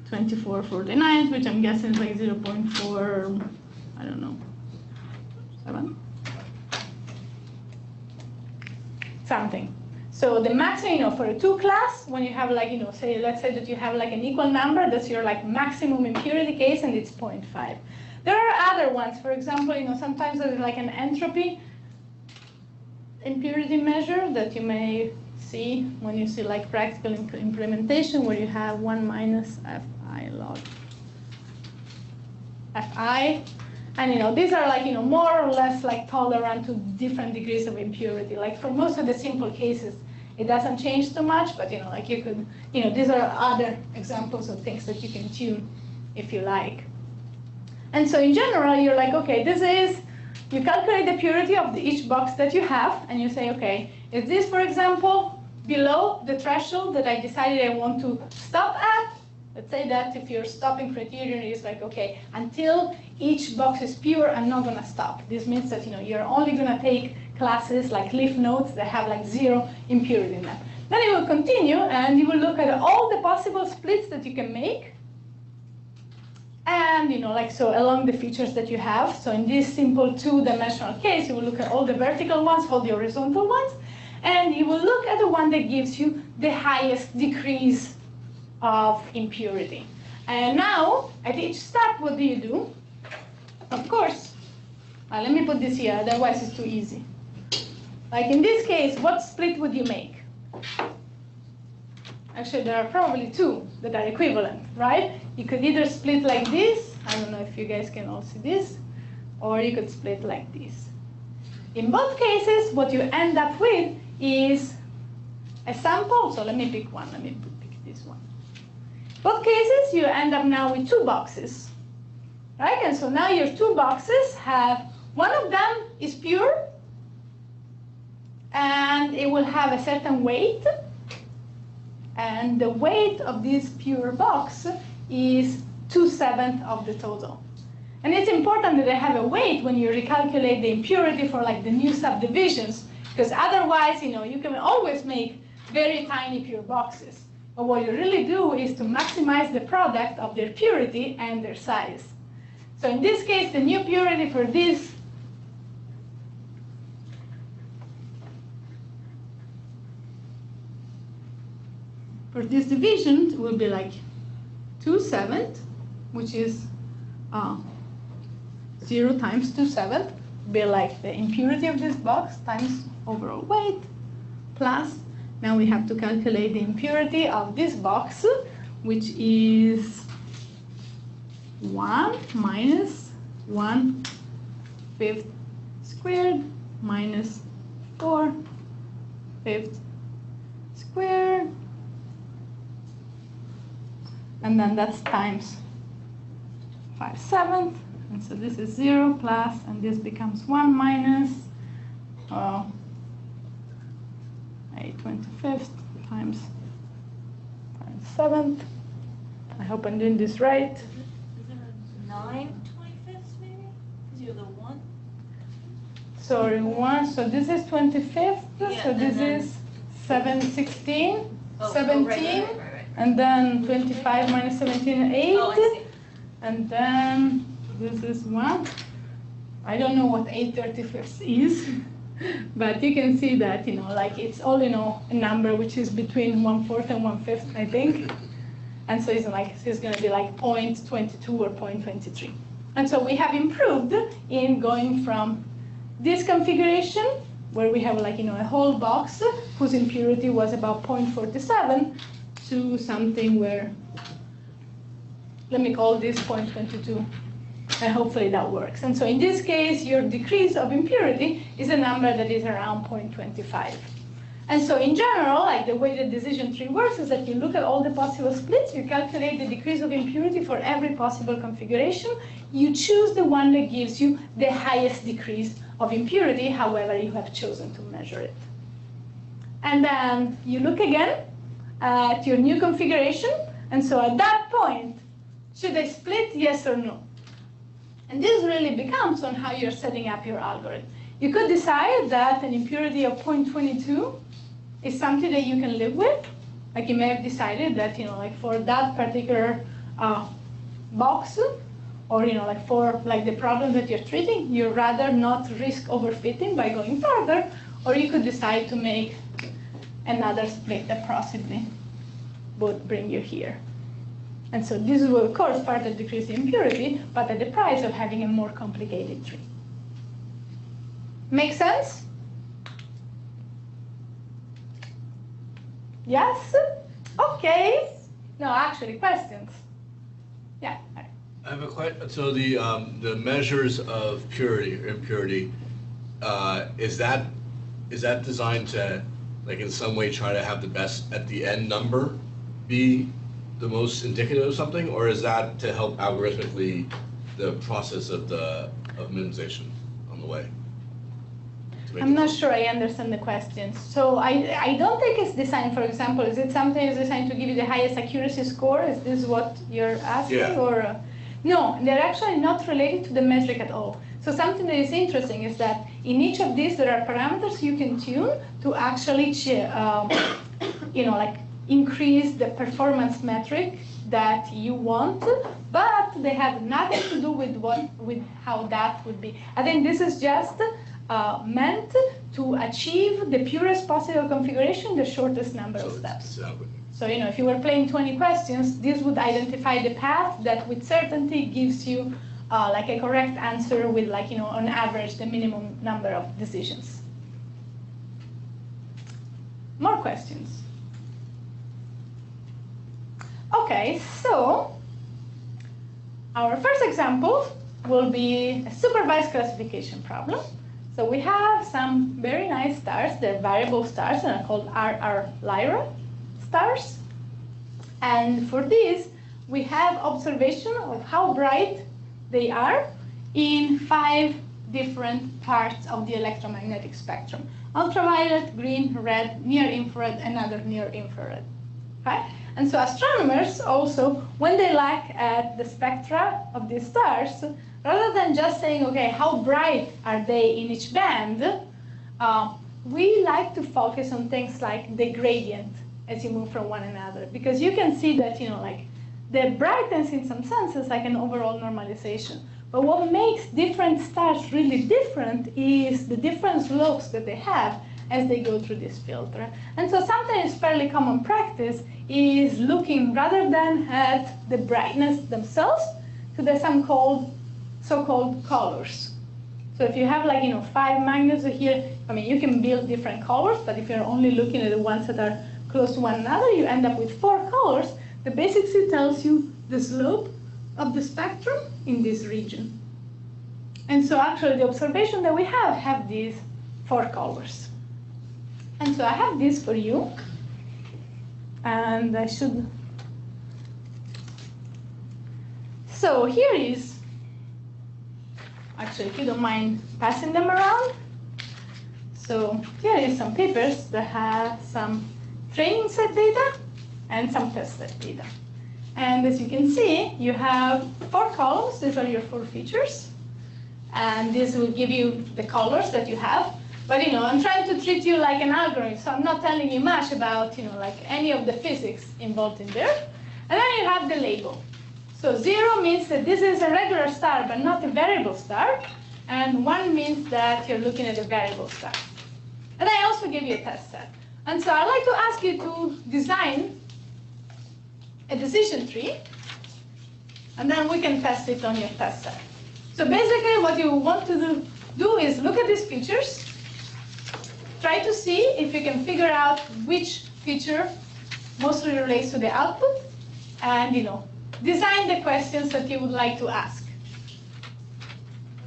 24, 49, which I'm guessing is like 0.4, I don't know, 7? Something. So the maximum, for a 2 class, when you have like, say, let's say that you have like an equal number, that's your like maximum impurity case, and it's 0.5. There are other ones. For example, sometimes there's like an entropy impurity measure that you may see when you see like practical implementation, where you have 1 minus Fi log Fi. And these are like, more or less like tolerant to different degrees of impurity. Like for most of the simple cases, it doesn't change too much, but like you could, these are other examples of things that you can tune if you like. And so in general, you're like, okay, you calculate the purity of each box that you have, and you say, okay, is this, for example, below the threshold that I decided I want to stop at? Let's say that if your stopping criterion is like, okay, until each box is pure, I'm not going to stop. This means that you're only going to take classes like leaf nodes that have like 0 impurity in them. Then you will continue, and you will look at all the possible splits that you can make, and so along the features that you have. So in this simple 2-dimensional case, you will look at all the vertical ones, all the horizontal ones, and you will look at the one that gives you the highest decrease of impurity. And now, at each step, what do? Of course, let me put this here, otherwise it's too easy. Like in this case, what split would you make? Actually, there are probably 2 that are equivalent, right? You could either split like this, I don't know if you guys can all see this, or you could split like this. In both cases, what you end up with is a sample. So let me pick one, let me pick this one. Both cases, you end up now with 2 boxes, right? And so now your 2 boxes have, one of them is pure, and it will have a certain weight, and the weight of this pure box is 2/7 of the total. And it's important that they have a weight when you recalculate the impurity for like the new subdivisions, because otherwise, you can always make very tiny pure boxes. But what you really do is to maximize the product of their purity and their size. So in this case, the new purity for this division will be like 2/7, which is 0 times 2/7, be like the impurity of this box times overall weight, plus, now we have to calculate the impurity of this box, which is 1 minus 1/5 squared minus 4/5 squared. And then that's times 5/7, and so this is 0 plus, and this becomes 1 minus 8/25 times 5/7. I hope I'm doing this right. Is there a 9/25 maybe? Because you're the 1? Sorry, 1, so this is 25th, Yeah, so this then- is 7/16, Oh, 17, right. and then 25 minus 17, 8. Oh, I see. And then this is 1. I don't know what 8/35 is, but you can see that, like it's all, a number which is between 1/4 and 1/5, I think. And so it's going to be like 0.22 or 0.23. And so we have improved in going from this configuration, where we have like, a whole box whose impurity was about 0.47, to something where, let me call this 0.22, and hopefully that works. And so in this case, your decrease of impurity is a number that is around 0.25. And so in general, like the way the decision tree works is that you look at all the possible splits, you calculate the decrease of impurity for every possible configuration, you choose the one that gives you the highest decrease of impurity, however you have chosen to measure it. And then you look again at your new configuration, and so at that point, should I split, yes or no? And this really becomes on how you're setting up your algorithm. You could decide that an impurity of 0.22 is something that you can live with. Like you may have decided that, like for that particular box, or like for like the problem that you're treating, you'd rather not risk overfitting by going further, or you could decide to make another split that possibly would bring you here. And so this will, of course, further decrease the impurity, but at the price of having a more complicated tree. Make sense? Yes? Okay. No, actually, questions? Yeah. I have a question. So the measures of purity or impurity, is that designed to, like, in some way try to have the best at the end number be the most indicative of something, or is that to help algorithmically the process of minimization on the way? I'm not sure I understand the question. So I don't think it's designed, for example, is it something that's designed to give you the highest accuracy score? Is this what you're asking? Yeah. Or no, they're actually not related to the metric at all. So something that is interesting is that in each of these there are parameters you can tune to actually, like increase the performance metric that you want, but they have nothing to do with how that would be. I think this is just meant to achieve the purest possible configuration, the shortest number of steps. So, if you were playing 20 questions, this would identify the path that with certainty gives you like a correct answer with like, on average, the minimum number of decisions. More questions? Okay, so our first example will be a supervised classification problem. So we have some very nice stars. They're variable stars and are called RR Lyra stars. And for this, we have observation of how bright they are in 5 different parts of the electromagnetic spectrum. Ultraviolet, green, red, near infrared, and other near infrared. Okay? And so astronomers also, when they look at the spectra of these stars, rather than just saying, okay, how bright are they in each band, we like to focus on things like the gradient as you move from one another, because you can see that, like the brightness in some sense is like an overall normalization. But what makes different stars really different is the different slopes that they have as they go through this filter. And so sometimes fairly common practice is looking rather than at the brightness themselves to the so-called colors. So if you have 5 magnets here, you can build different colors, but if you're only looking at the ones that are close to one another, you end up with 4 colors that basically tells you the slope of the spectrum in this region. And so actually the observation that we have these 4 colors. And so I have this for you, and I should. So here is, actually, if you don't mind passing them around. So here is some papers that have some training set data and some test set data. And as you can see, you have 4 columns. These are your 4 features. And this will give you the colors that you have. But I'm trying to treat you like an algorithm, so I'm not telling you much about any of the physics involved in there. And then you have the label. So 0 means that this is a regular star, but not a variable star. And 1 means that you're looking at a variable star. And I also give you a test set. And so I'd like to ask you to design a decision tree, and then we can test it on your test set. So basically what you want to do is look at these features, try to see if you can figure out which feature mostly relates to the output, and design the questions that you would like to ask.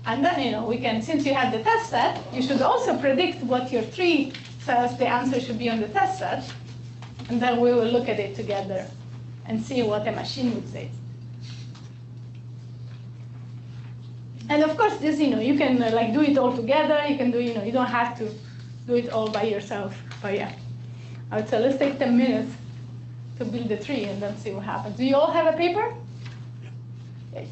And then we can, since you have the test set, you should also predict what your tree says the answer should be on the test set, and then we will look at it together and see what a machine would say. And of course, this you can do it all together. You can do you don't have to do it all by yourself. But yeah, I would say let's take 10 minutes to build the tree and then see what happens. Do you all have a paper? Okay.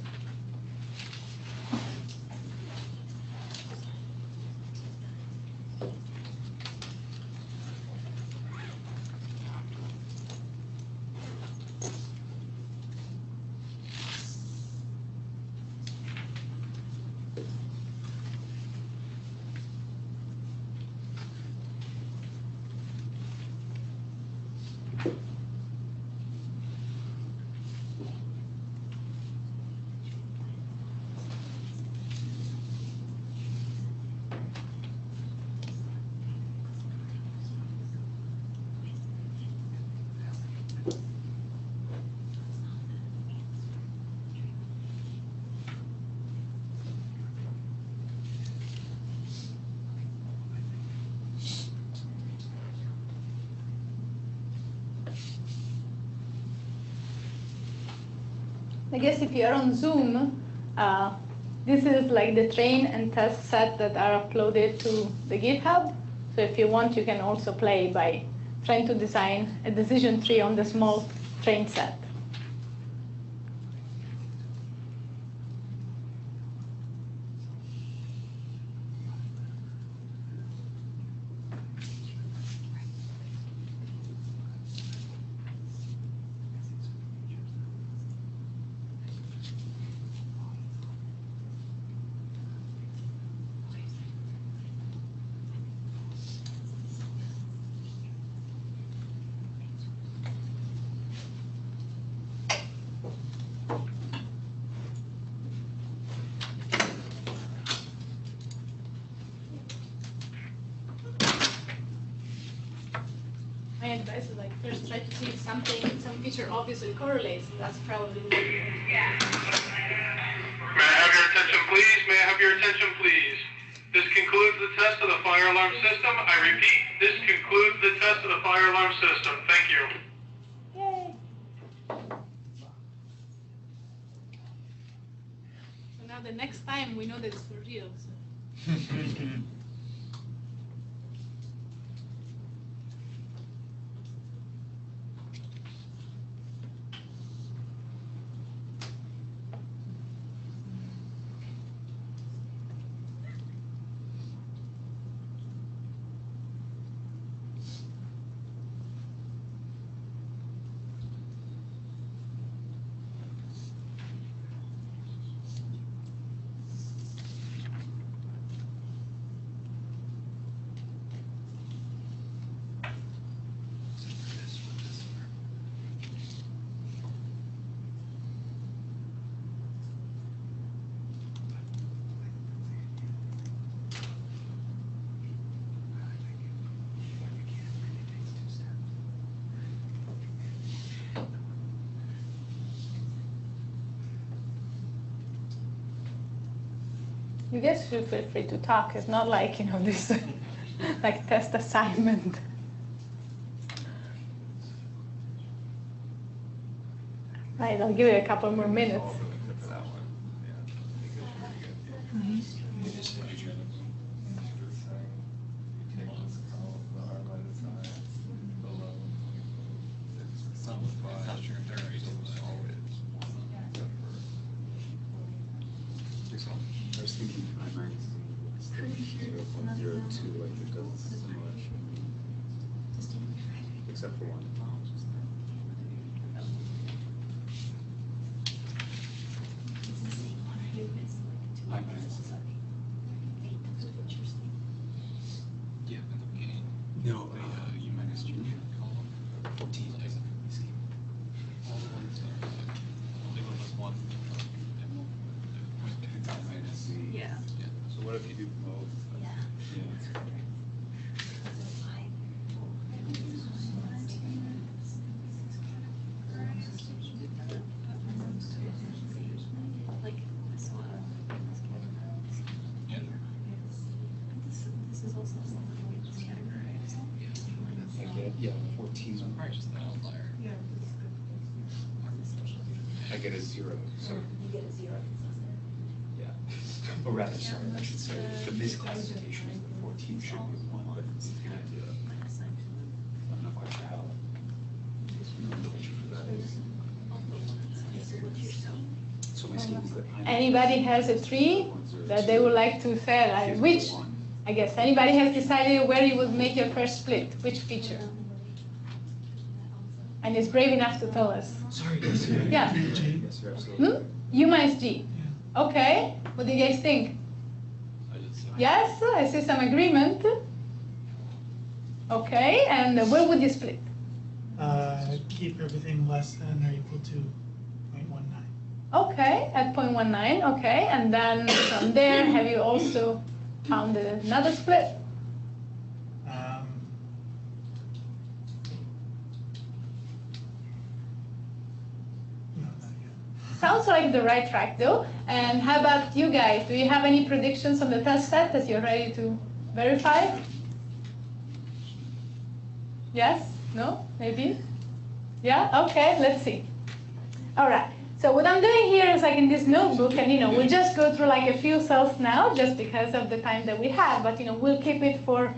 I guess if you're on Zoom, this is the train and test set that are uploaded to the GitHub. So if you want, you can also play by trying to design a decision tree on the small train set. My advice is first try to see if some feature obviously correlates, and that's probably what you want to do. May I have your attention, please? May I have your attention, please? This concludes the test of the fire alarm system. I repeat, this concludes the test of the fire alarm system. Thank you. Yay! So now the next time we know that it's for real. So. You guys should feel free to talk. It's not like, you know, this like test assignment. Right, I'll give you a couple more minutes. I was thinking primary is 0.02, like it does similar, except for one. Yeah, in the beginning. No, U minus junior column. 14 doesn't really scheme. All the ones, only one was one. Yeah. So what if you do both? Yeah. Like this one. Yeah. This is also something we just categorized. I get, yeah, 14. So probably just an outlier. Yeah. I get a 0, so. You get a 0. Yeah. Or rather, sorry, I should say, the misclassification is the 14 should be 1, but it's gonna do it. I'm not quite sure how. So my scheme is that Anybody has a tree that they would like to say, like which, I guess, anybody has decided where you would make your first split, which feature? And is brave enough to tell us. Sorry, yes, yeah. Yeah. Yes, you're absolutely. U minus G. Okay, what do you guys think? Yes, I see some agreement. Okay, and where would you split? Keep everything less than or equal to 0.19. Okay, at 0.19, okay, and then from there, have you also found another split? Sounds like the right track though. And how about you guys? Do you have any predictions on the test set that you're ready to verify? Yes? No? Maybe? Yeah? Okay, let's see. All right. So what I'm doing here is like in this notebook, and you know, we'll just go through like a few cells now just because of the time that we have, but you know, we'll keep it for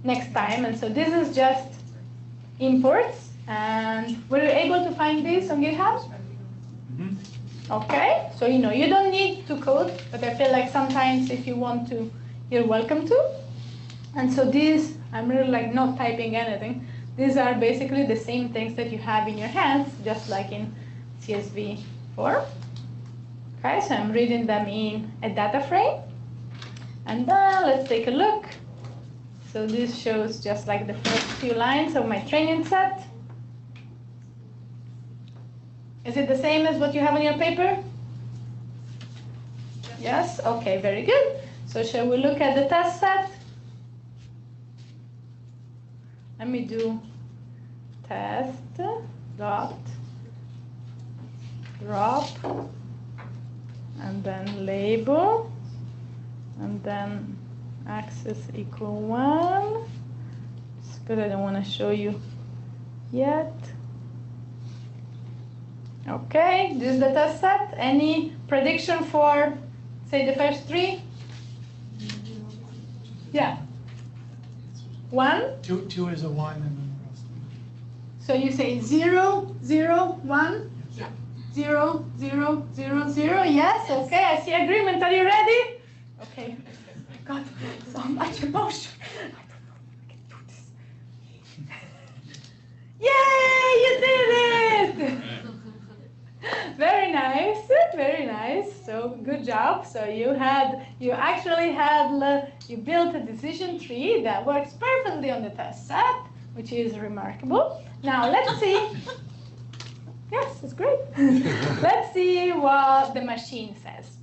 next time. And so this is just imports. And were you able to find this on GitHub? Okay, so you know, you don't need to code, but I feel like sometimes if you want to, you're welcome to. And so these, I'm really like not typing anything. These are basically the same things that you have in your hands, just like in CSV form. Okay, so I'm reading them in a data frame. And then let's take a look. So this shows just like the first few lines of my training set. Is it the same as what you have on your paper? Yes? Okay, very good. So shall we look at the test set? Let me do test dot drop and then label and then axis equal 1. It's good, I don't want to show you yet. Okay, this is the test set. Any prediction for, say, the first 3? Yeah. 1? 2 is a 1 and then the rest. So you say 0, 0, 1? Yeah. 0, 0, 0, 0. Yes, okay, I see agreement. Are you ready? Okay. Oh my God, so much emotion. I don't know if I can do this. Yay, you did it! Very nice, very nice. So good job. So you actually had, you built a decision tree that works perfectly on the test set, which is remarkable. Now let's see. Yes, it's great. Let's see what the machine says.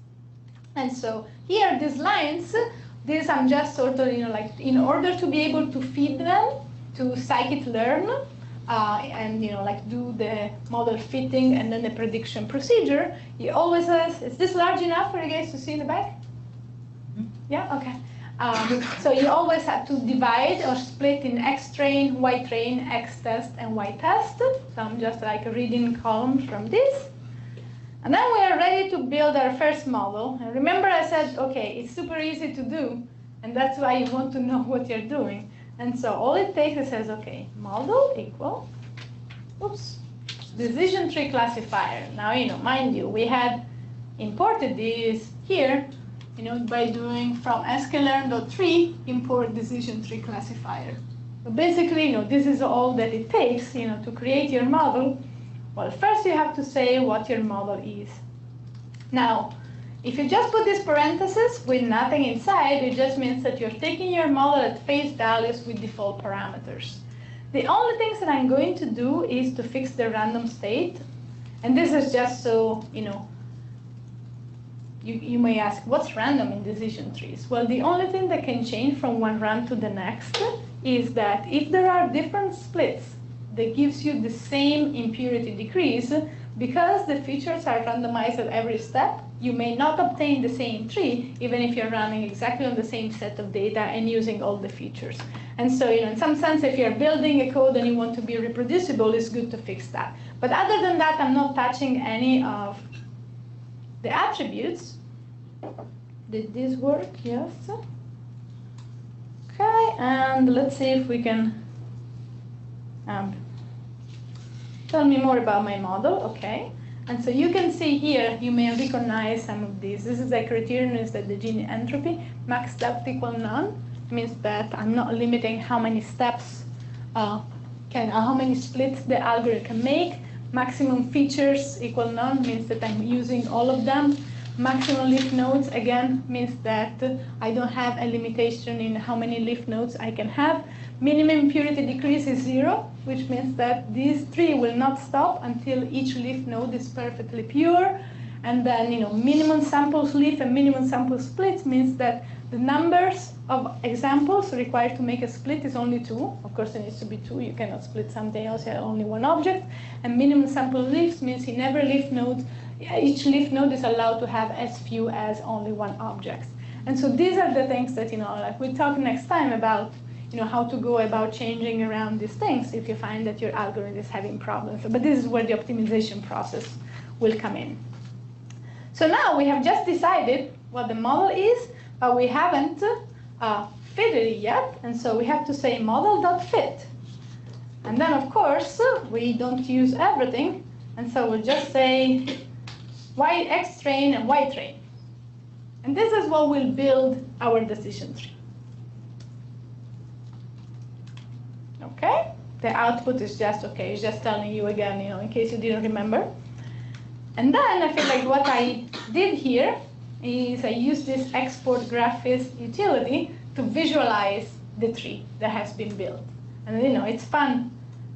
And so here, these lines, these I'm just sort of, you know, like in order to be able to feed them to scikit-learn, and you know, like do the model fitting and then the prediction procedure, he always says, is this large enough for you guys to see in the back? Yeah, okay. So you always have to divide or split in X train, Y train, X test, and Y test. So I'm just like reading columns from this. And then we are ready to build our first model. And remember I said, okay, it's super easy to do, and that's why you want to know what you're doing. And so all it takes is says, okay, model equal, oops, decision tree classifier. Now, mind you, we had imported this here, by doing from sklearn.tree import decision tree classifier. So basically, this is all that it takes, to create your model. Well, first you have to say what your model is. Now, if you just put this parenthesis with nothing inside, it just means that you're taking your model at face values with default parameters. The only things that I'm going to do is to fix the random state. And this is just so, you may ask, what's random in decision trees? Well, the only thing that can change from one run to the next is that if there are different splits that gives you the same impurity decrease, because the features are randomized at every step, you may not obtain the same tree, even if you're running exactly on the same set of data and using all the features. And so, in some sense, if you're building a code and you want to be reproducible, it's good to fix that. But other than that, I'm not touching any of the attributes. Did this work? Yes. Okay, and let's see if we can tell me more about my model. Okay. And so you can see here, you may recognize some of these. This is the criterion is that the gene entropy, max depth equal none, means that I'm not limiting how many steps how many splits the algorithm can make. Maximum features equal none means that I'm using all of them. Maximum leaf nodes, again, means that I don't have a limitation in how many leaf nodes I can have. Minimum impurity decrease is 0, which means that this tree will not stop until each leaf node is perfectly pure. And then, minimum samples leaf and minimum sample splits means that the numbers of examples required to make a split is only 2. Of course, it needs to be 2. You cannot split something else, you have only one object. And minimum sample leaves means in every leaf node, each leaf node is allowed to have as few as only one object. And so these are the things that, like we'll talk next time about, how to go about changing around these things if you find that your algorithm is having problems. But this is where the optimization process will come in. So now we have just decided what the model is, but we haven't fitted it yet. And so we have to say model.fit. And then, of course, we don't use everything. And so we'll just say X train and Y train. And this is what will build our decision tree. Okay? The output is just, okay, it's just telling you again, in case you didn't remember. And then I feel like what I did here is I used this export graphics utility to visualize the tree that has been built. And it's fun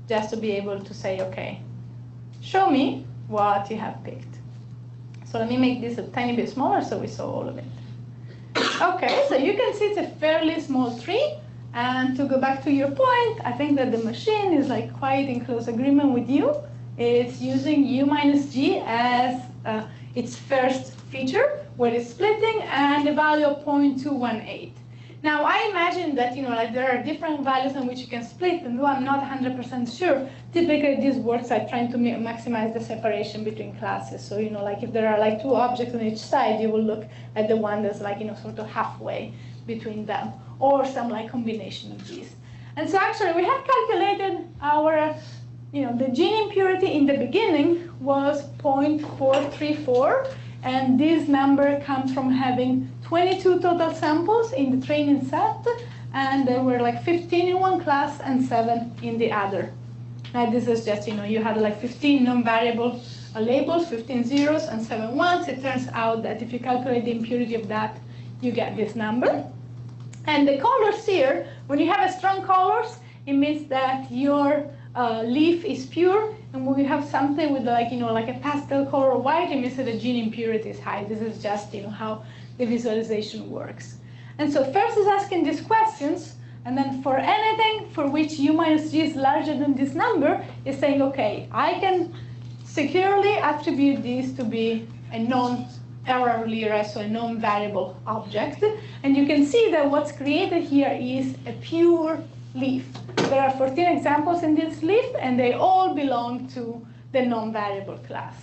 just to be able to say, okay, show me what you have picked. So let me make this a tiny bit smaller so we saw all of it. Okay, so you can see it's a fairly small tree. And to go back to your point, I think that the machine is like quite in close agreement with you. It's using U minus G as its first feature, where it's splitting, and a value of 0.218. Now, I imagine that, like there are different values on which you can split, and though I'm not 100% sure, typically this works like trying to maximize the separation between classes. So, like if there are like 2 objects on each side, you will look at the one that's like, sort of halfway between them, or some like combination of these. And so actually we have calculated our, the gene impurity in the beginning was 0.434, and this number comes from having 22 total samples in the training set, and there were like 15 in one class and 7 in the other. Now this is just, you had like 15 non-variable labels, 15 zeros and 7 ones. It turns out that if you calculate the impurity of that, you get this number. And the colors here, when you have a strong colors, it means that your leaf is pure. And when you have something with like, like a pastel color or white, it means that the gene impurity is high. This is just, how the visualization works. And so first is asking these questions, and then for anything for which U minus G is larger than this number, is saying, okay, I can securely attribute this to be a errorly right, so a non-variable object. And you can see that what's created here is a pure leaf. There are 14 examples in this leaf, and they all belong to the non-variable class.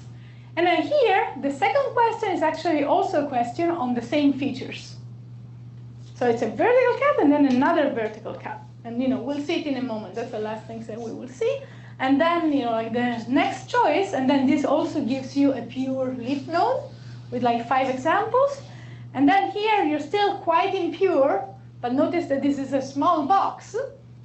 And then here, the second question is actually also a question on the same features. So it's a vertical cut and then another vertical cut. And we'll see it in a moment. That's the last thing that we will see. And then like the next choice, and then this also gives you a pure leaf node with like 5 examples. And then here you're still quite impure, but notice that this is a small box.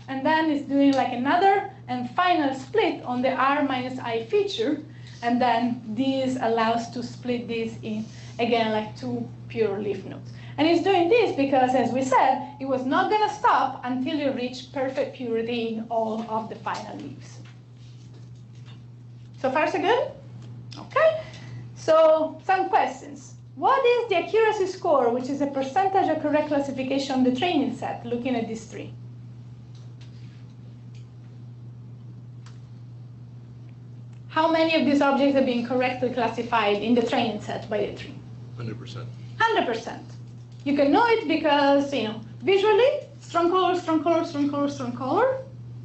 And then it's doing like another and final split on the R minus I feature. And then this allows to split this in, again, like 2 pure leaf nodes. And it's doing this because, as we said, it was not going to stop until you reach perfect purity in all of the final leaves. So far, so good? Okay. So some questions. What is the accuracy score, which is a percentage of correct classification on the training set, looking at these 3? How many of these objects are being correctly classified in the training set by the 3? 100%. 100%. You can know it because, visually, strong color, strong color, strong color, strong color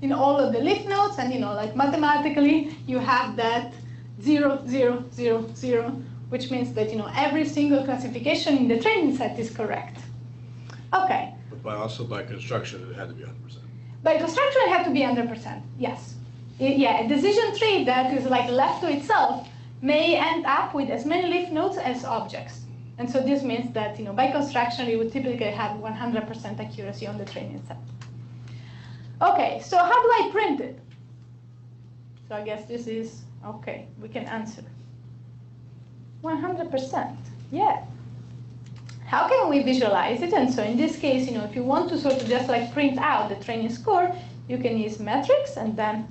in all of the leaf nodes, and, like mathematically, you have that 0, 0, 0, 0, which means that, every single classification in the training set is correct. Okay. But also by construction, it had to be 100%. By construction, it had to be 100%, yes. A decision tree that is like left to itself may end up with as many leaf nodes as objects. And so this means that, by construction, you would typically have 100% accuracy on the training set. Okay, so how do I print it? So I guess this is, okay, we can answer. 100%, yeah. How can we visualize it? And so in this case, if you want to sort of just like print out the training score, you can use metrics and then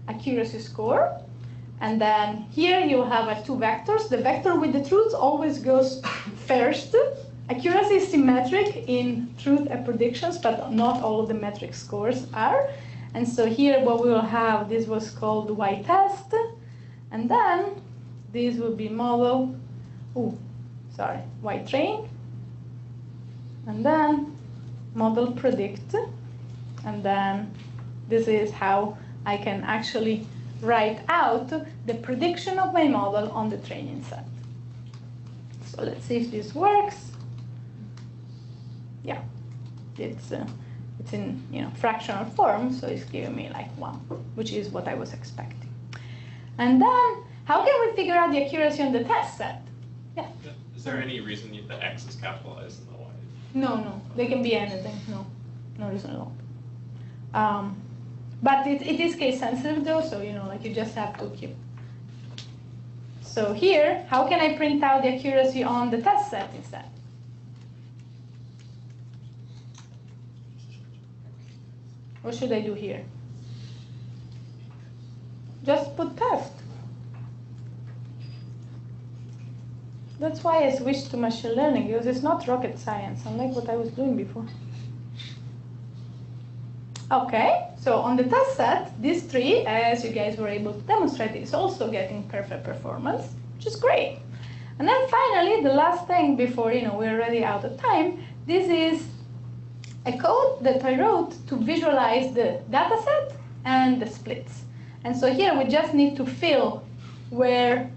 accuracy score. And then here you have 2 vectors. The vector with the truth always goes first. Accuracy is symmetric in truth and predictions, but not all of the metric scores are. And so here what we will have, this was called Y test. And then this will be model, Y train. And then model predict. And then this is how I can actually write out the prediction of my model on the training set. So let's see if this works. Yeah, it's in fractional form, so it's giving me like 1, which is what I was expecting. And then, how can we figure out the accuracy on the test set? Yeah. Is there any reason the X is capitalized and the Y? No, they can be anything. No reason at all. But it is case sensitive though, so like you just have to keep. So here, how can I print out the accuracy on the test set instead? What should I do here? Just put test. That's why I switched to machine learning, because it's not rocket science, unlike what I was doing before. Okay, so on the test set, this tree, as you guys were able to demonstrate, is also getting perfect performance, which is great. And then finally, the last thing before we're already out of time, this is a code that I wrote to visualize the data set and the splits. And so here we just need to fill where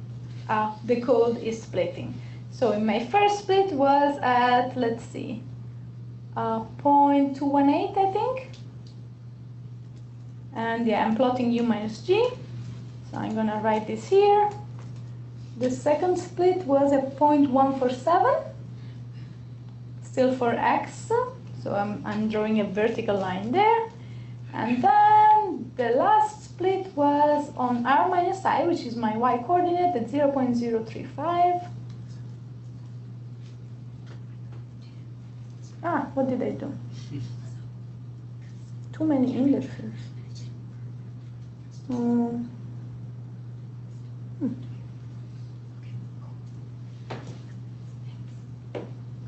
the code is splitting. So in my first split was at, let's see, 0.218, I think. And yeah, I'm plotting U minus G. So I'm going to write this here. The second split was at 0.147, still for X. So I'm drawing a vertical line there. And then the last split was on R minus I, which is my Y coordinate, at 0.035. What did I do? Too many indexes.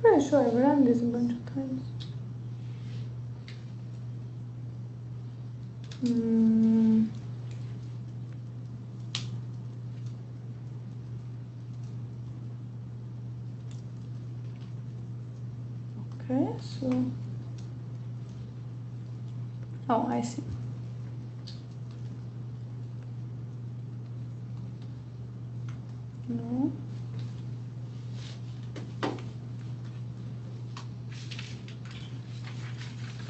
Pretty sure I've run this a bunch of times. Okay, so, oh, I see. No.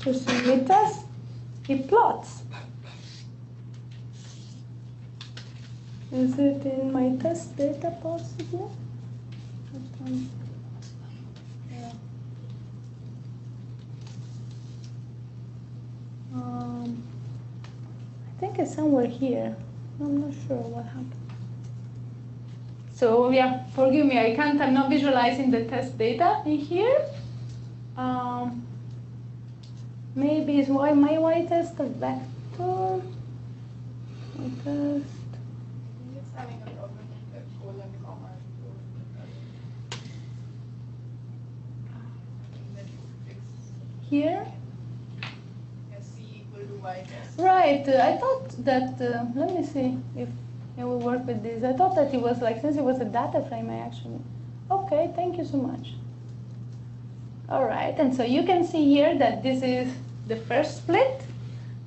To submit test, he plots. Is it in my test data possible? Yeah. I think it's somewhere here. I'm not sure what happened. So yeah, forgive me, I'm not visualizing the test data in here. Maybe it's why my y-test a vector. Y-test. It's having a problem with the colon, comma, Here? C equal to y test. Right, I thought that, let me see if it will work with this. I thought that it was like, since it was a data frame, I actually, okay, thank you so much. All right, and so you can see here that this is the first split,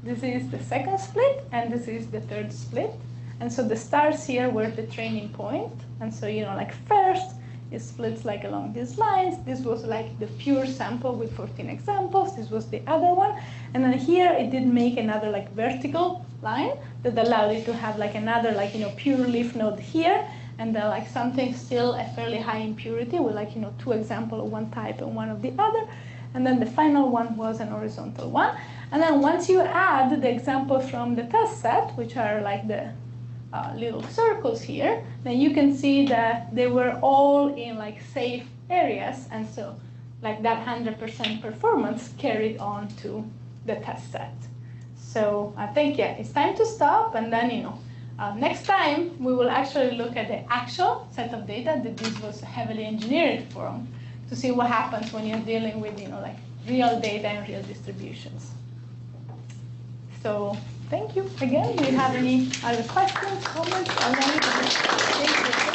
this is the second split, and this is the third split. And so the stars here were the training point. And so, you know, like first, it splits like along these lines. This was like the pure sample with 14 examples. This was the other one. And then here it did make another like vertical line that allowed it to have like another like, you know, pure leaf node here. And then like something still a fairly high impurity with like, you know, 2 examples of one type and one of the other. And then the final one was an horizontal one. And then once you add the examples from the test set, which are like the little circles here, then you can see that they were all in like safe areas. And so like that 100% performance carried on to the test set. So I think, yeah, it's time to stop. And then, you know, next time we will actually look at the actual set of data that this was heavily engineered from to see what happens when you're dealing with, you know, like real data and real distributions. So thank you again. Do you have any other questions, comments? Thank you.